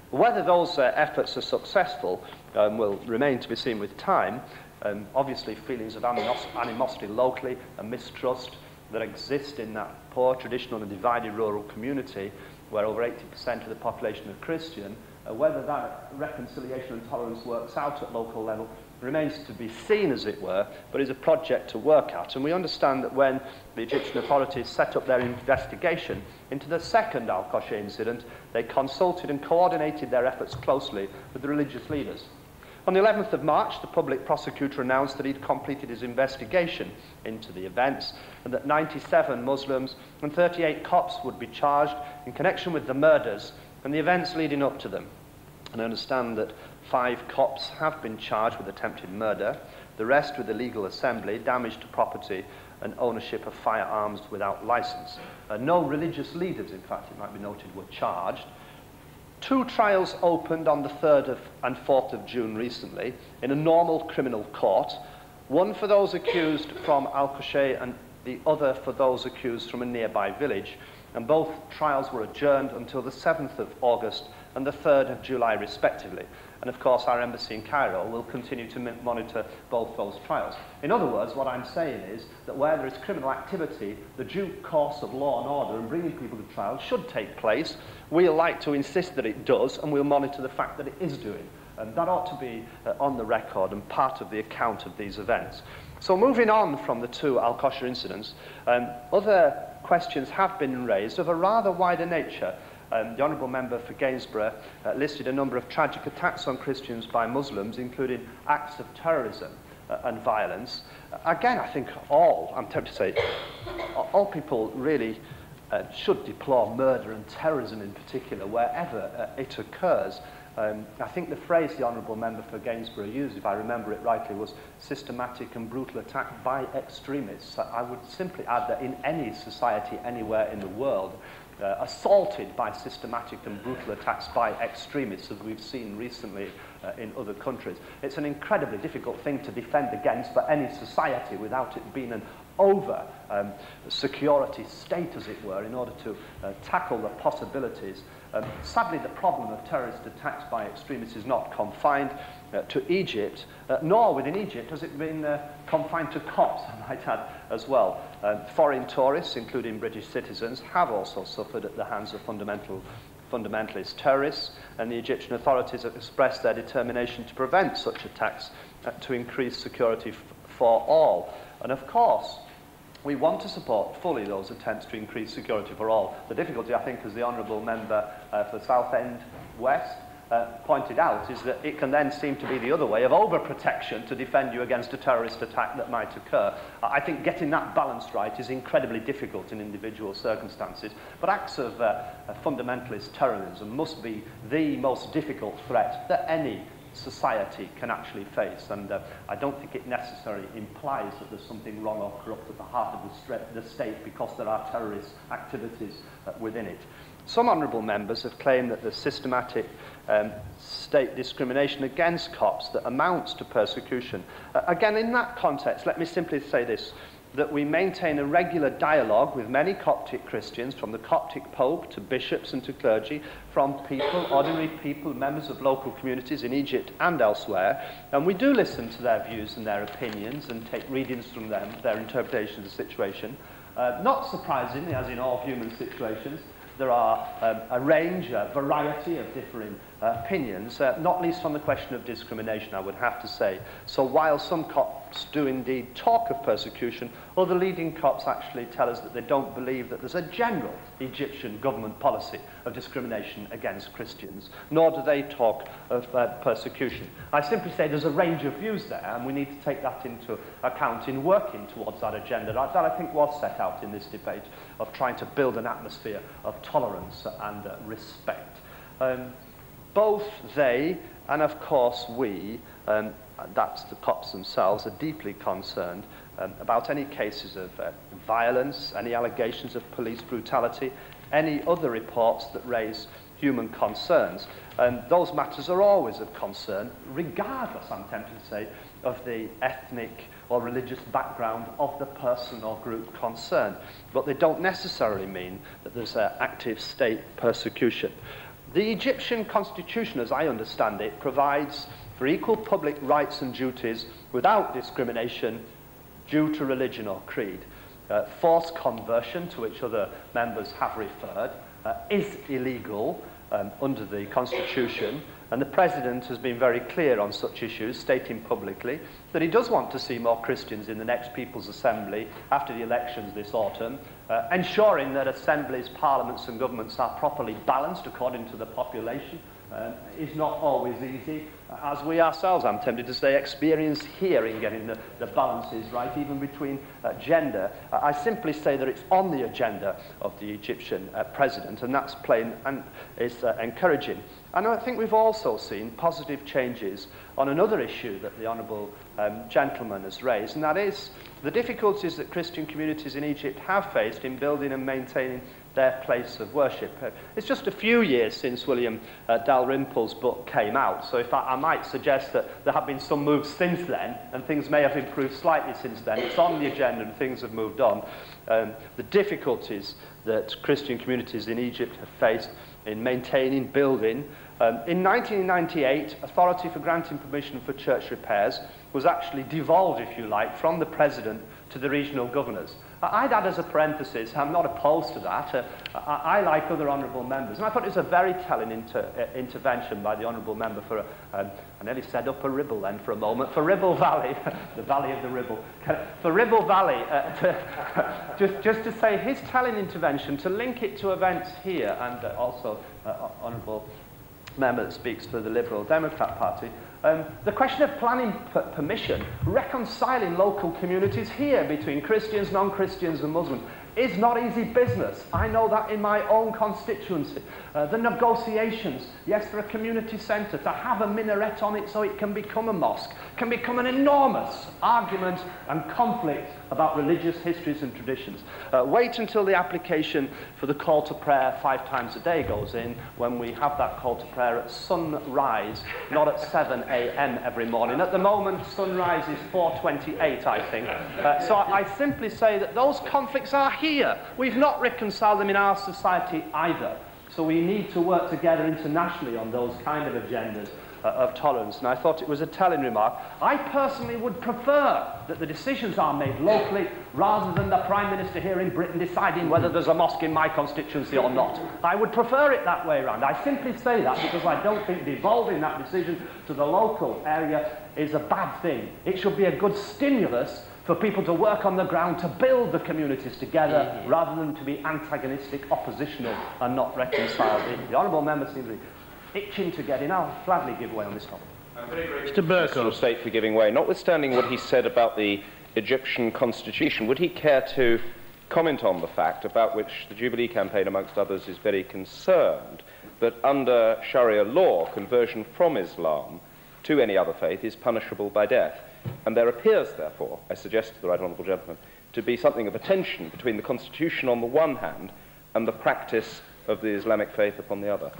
Whether those efforts are successful will remain to be seen with time. Obviously, feelings of animosity locally and mistrust that exist in that poor, traditional and divided rural community where over 80% of the population are Christian, whether that reconciliation and tolerance works out at local level remains to be seen, as it were, but is a project to work at. And we understand that when the Egyptian authorities set up their investigation into the second Al-Qashay incident, they consulted and coordinated their efforts closely with the religious leaders. On the 11th of March, the public prosecutor announced that he'd completed his investigation into the events and that 97 Muslims and 38 Copts would be charged in connection with the murders and the events leading up to them. And I understand that 5 Copts have been charged with attempted murder, the rest with illegal assembly, damage to property and ownership of firearms without license. No religious leaders, in fact, it might be noted, were charged. 2 trials opened on the 3rd and 4th of June recently in a normal criminal court, one for those accused from Al-Qashay and the other for those accused from a nearby village. And both trials were adjourned until the 7th of August and the 3rd of July, respectively. And of course, our embassy in Cairo will continue to monitor both those trials. In other words, what I'm saying is that where there is criminal activity, the due course of law and order and bringing people to trial should take place. We'll like to insist that it does, and we'll monitor the fact that it is doing. And that ought to be on the record and part of the account of these events. So moving on from the 2 Al-Qashay incidents, other questions have been raised of a rather wider nature. The Honourable Member for Gainsborough listed a number of tragic attacks on Christians by Muslims, including acts of terrorism and violence. Again, I think I'm tempted to say, all people really should deplore murder and terrorism in particular, wherever it occurs. I think the phrase the Honourable Member for Gainsborough used, if I remember it rightly, was systematic and brutal attack by extremists. I would simply add that in any society anywhere in the world, assaulted by systematic and brutal attacks by extremists, as we've seen recently in other countries, it's an incredibly difficult thing to defend against for any society without it being an over-security state, as it were, in order to tackle the possibilities. Sadly, the problem of terrorist attacks by extremists is not confined to Egypt, nor within Egypt has it been confined to Copts, I might add, as well. Foreign tourists, including British citizens, have also suffered at the hands of fundamentalist terrorists, and the Egyptian authorities have expressed their determination to prevent such attacks, to increase security for all. And of course, we want to support fully those attempts to increase security for all. The difficulty, I think, as the Honourable Member for Southend West pointed out is that it can then seem to be the other way of overprotection to defend you against a terrorist attack that might occur. I think getting that balance right is incredibly difficult in individual circumstances, but acts of fundamentalist terrorism must be the most difficult threat that any society can actually face, and I don't think it necessarily implies that there's something wrong or corrupt at the heart of the state because there are terrorist activities within it. Some honourable members have claimed that there's systematic state discrimination against Copts that amounts to persecution. Again, in that context, let me simply say this, that we maintain a regular dialogue with many Coptic Christians, from the Coptic Pope to bishops and to clergy, from people, ordinary people, members of local communities in Egypt and elsewhere, and we do listen to their views and their opinions and take readings from them, their interpretation of the situation. Not surprisingly, as in all human situations, there are a range, a variety of differing opinions, not least on the question of discrimination, I would have to say. So while some Copts do indeed talk of persecution, other leading Copts actually tell us that they don't believe that there's a general Egyptian government policy of discrimination against Christians, nor do they talk of persecution. I simply say there's a range of views there, and we need to take that into account in working towards that agenda that I think was set out in this debate, of trying to build an atmosphere of tolerance and respect. Both they and, of course, we, that's the Copts themselves, are deeply concerned about any cases of violence, any allegations of police brutality, any other reports that raise human concerns. And those matters are always of concern, regardless, I'm tempted to say, of the ethnic or religious background of the person or group concerned. But they don't necessarily mean that there's active state persecution. The Egyptian constitution, as I understand it, provides for equal public rights and duties without discrimination due to religion or creed. Forced conversion, to which other members have referred, is illegal under the Constitution, and the President has been very clear on such issues, stating publicly that he does want to see more Christians in the next People's Assembly after the elections this autumn, ensuring that assemblies, parliaments and governments are properly balanced according to the population. Is not always easy, as we ourselves, I'm tempted to say, experience here in getting the balances right, even between gender. I simply say that it's on the agenda of the Egyptian president, and that's plain and is encouraging. And I think we've also seen positive changes on another issue that the honourable gentleman has raised, and that is the difficulties that Christian communities in Egypt have faced in building and maintaining their place of worship. It's just a few years since William Dalrymple's book came out, so if I might suggest that there have been some moves since then, and things may have improved slightly since then. It's on the agenda and things have moved on. The difficulties that Christian communities in Egypt have faced in maintaining, building. In 1998, authority for granting permission for church repairs was actually devolved, if you like, from the president to the regional governors. I'd add as a parenthesis, I'm not opposed to that. I like other honourable members, and I thought it was a very telling intervention by the honourable member for, I nearly said Upper Ribble then for a moment, for Ribble Valley, the Valley of the Ribble, for Ribble Valley, just to say his telling intervention, to link it to events here, and also honourable member that speaks for the Liberal Democrat Party, the question of planning permission, reconciling local communities here between Christians, non-Christians and Muslims, is not easy business. I know that in my own constituency. The negotiations, yes, for a community centre, to have a minaret on it so it can become a mosque, can become an enormous argument and conflict about religious histories and traditions. Wait until the application for the call to prayer 5 times a day goes in, when we have that call to prayer at sunrise, not at 7 a.m. every morning. At the moment, sunrise is 4:28, I think. So I simply say that those conflicts are here. We've not reconciled them in our society either. So we need to work together internationally on those kind of agendas of tolerance, and I thought it was a telling remark. I personally would prefer that the decisions are made locally rather than the Prime Minister here in Britain deciding whether there's a mosque in my constituency or not. I would prefer it that way around. I simply say that because I don't think devolving that decision to the local area is a bad thing. It should be a good stimulus for people to work on the ground to build the communities together rather than to be antagonistic, oppositional and not reconciled. The honourable member seems to be itching to get in. I'll gladly give way on this topic.
Mr. Burko.
State for giving way. Notwithstanding what he said about the Egyptian constitution, would he care to comment on the fact about which the Jubilee campaign, amongst others, is very concerned, that under Sharia law, conversion from Islam to any other faith is punishable by death? And there appears, therefore, I suggest to the right honourable gentleman, to be something of a tension between the constitution on the one hand and the practice of the Islamic faith upon the other.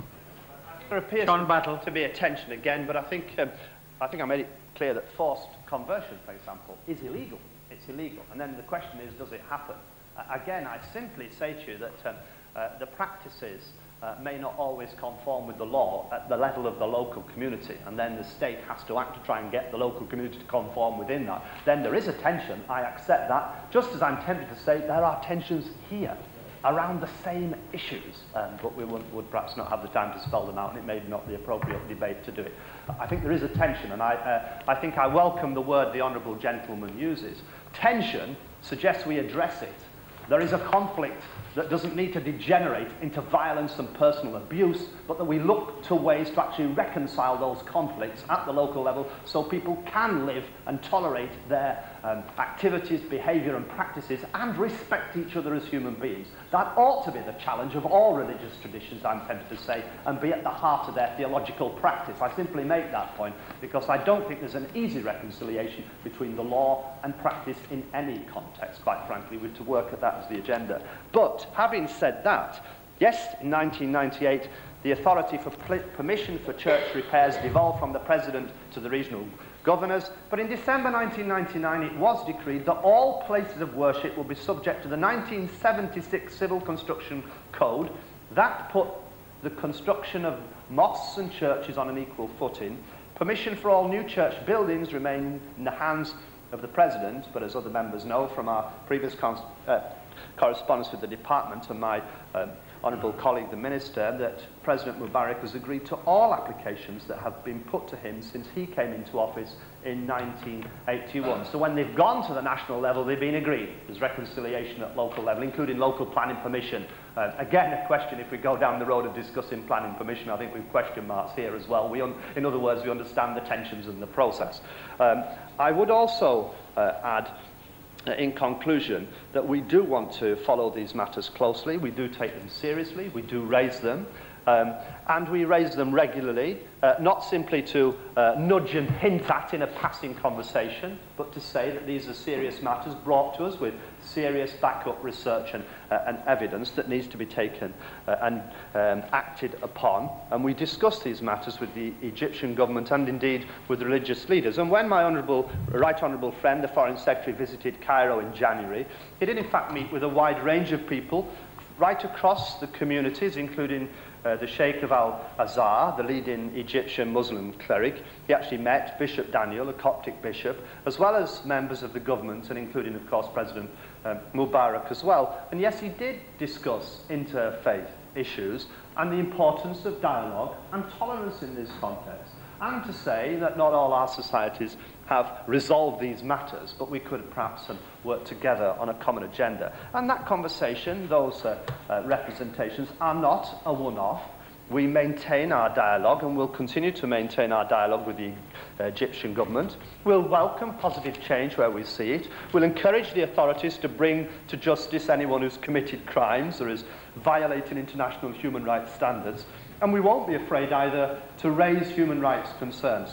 There appears to be a tension again, but I think I made it clear that forced conversion, for example, is illegal. It's illegal. And then the question is, does it happen? Again, I simply say to you that the practices may not always conform with the law at the level of the local community, and then the state has to act to try and get the local community to conform within that. Then there is a tension. I accept that. Just as I'm tempted to say there are tensions here around the same issues, but we would perhaps not have the time to spell them out, and it may be not the appropriate debate to do it. I think there is a tension, and I think I welcome the word the honourable gentleman uses. Tension suggests we address it. There is a conflict that doesn't need to degenerate into violence and personal abuse, but that we look to ways to actually reconcile those conflicts at the local level so people can live and tolerate their activities, behaviour and practices and respect each other as human beings. That ought to be the challenge of all religious traditions, I'm tempted to say, and be at the heart of their theological practice. I simply make that point because I don't think there's an easy reconciliation between the law and practice in any context, quite frankly. We're to work at that as the agenda. But having said that, yes, in 1998, the authority for permission for church repairs devolved from the President to the regional governors, but in December 1999 it was decreed that all places of worship will be subject to the 1976 Civil Construction Code. That put the construction of mosques and churches on an equal footing. Permission for all new church buildings remain in the hands of the President, but as other members know from our previous correspondence with the Department and my honourable colleague the Minister, that President Mubarak has agreed to all applications that have been put to him since he came into office in 1981. So when they've gone to the national level, they've been agreed. There's reconciliation at local level, including local planning permission. Again, a question, if we go down the road of discussing planning permission, I think we've question marks here as well. In other words, we understand the tensions in the process. I would also add, in conclusion, that we do want to follow these matters closely. We do take them seriously. We do raise them. And we raise them regularly, not simply to nudge and hint at in a passing conversation, but to say that these are serious matters brought to us with serious backup research and evidence that needs to be taken and acted upon. And we discuss these matters with the Egyptian government and indeed with the religious leaders. And when my right honourable friend, the Foreign Secretary, visited Cairo in January, he did in fact meet with a wide range of people right across the communities, including the Sheikh of Al-Azhar, the leading Egyptian Muslim cleric. He actually met Bishop Daniel, a Coptic bishop, as well as members of the government, and including, of course, President Mubarak as well. And yes, he did discuss interfaith issues and the importance of dialogue and tolerance in this context, and to say that not all our societies have resolved these matters, but we could perhaps work together on a common agenda. And that conversation, those representations, are not a one-off. We maintain our dialogue and will continue to maintain our dialogue with the Egyptian government. We'll welcome positive change where we see it. We'll encourage the authorities to bring to justice anyone who's committed crimes or is violating international human rights standards. And we won't be afraid either to raise human rights concerns.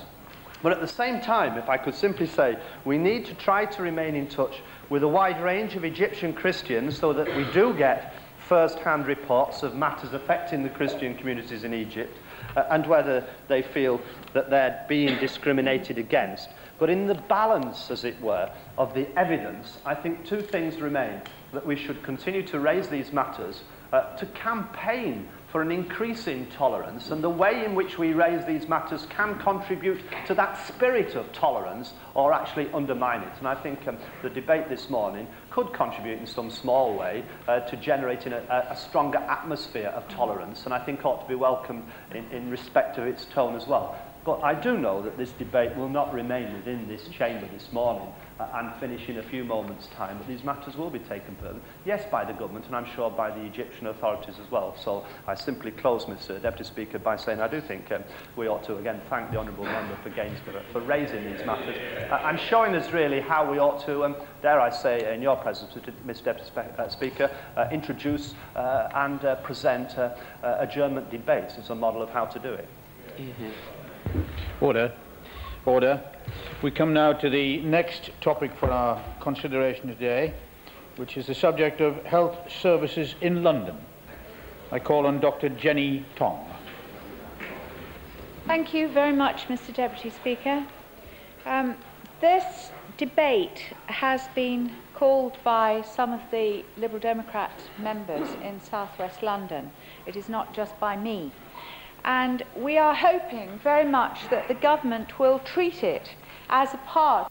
But at the same time, if I could simply say, we need to try to remain in touch with a wide range of Egyptian Christians so that we do get first-hand reports of matters affecting the Christian communities in Egypt and whether they feel that they're being discriminated against. But in the balance, as it were, of the evidence, I think two things remain: that we should continue to raise these matters, to campaign for an increase in tolerance, and the way in which we raise these matters can contribute to that spirit of tolerance or actually undermine it. And I think the debate this morning could contribute in some small way to generating a stronger atmosphere of tolerance, and I think ought to be welcomed in respect of its tone as well. But I do know that this debate will not remain within this chamber this morning and finish in a few moments' time, but these matters will be taken further, yes, by the government, and I'm sure by the Egyptian authorities as well. So I simply close, Mr Deputy Speaker, by saying I do think we ought to again thank the Honourable Member for Gainsborough for raising these matters and showing us really how we ought to, dare I say, in your presence, Mr Deputy Speaker, introduce and present adjournment debates as a model of how to do it.
Order. Order. We come now to the next topic for our consideration today, which is the subject of health services in London. I call on Dr. Jenny Tong.
Thank you very much, Mr. Deputy Speaker. This debate has been called by some of the Liberal Democrat members in South West London. It is not just by me. And we are hoping very much that the government will treat it as a part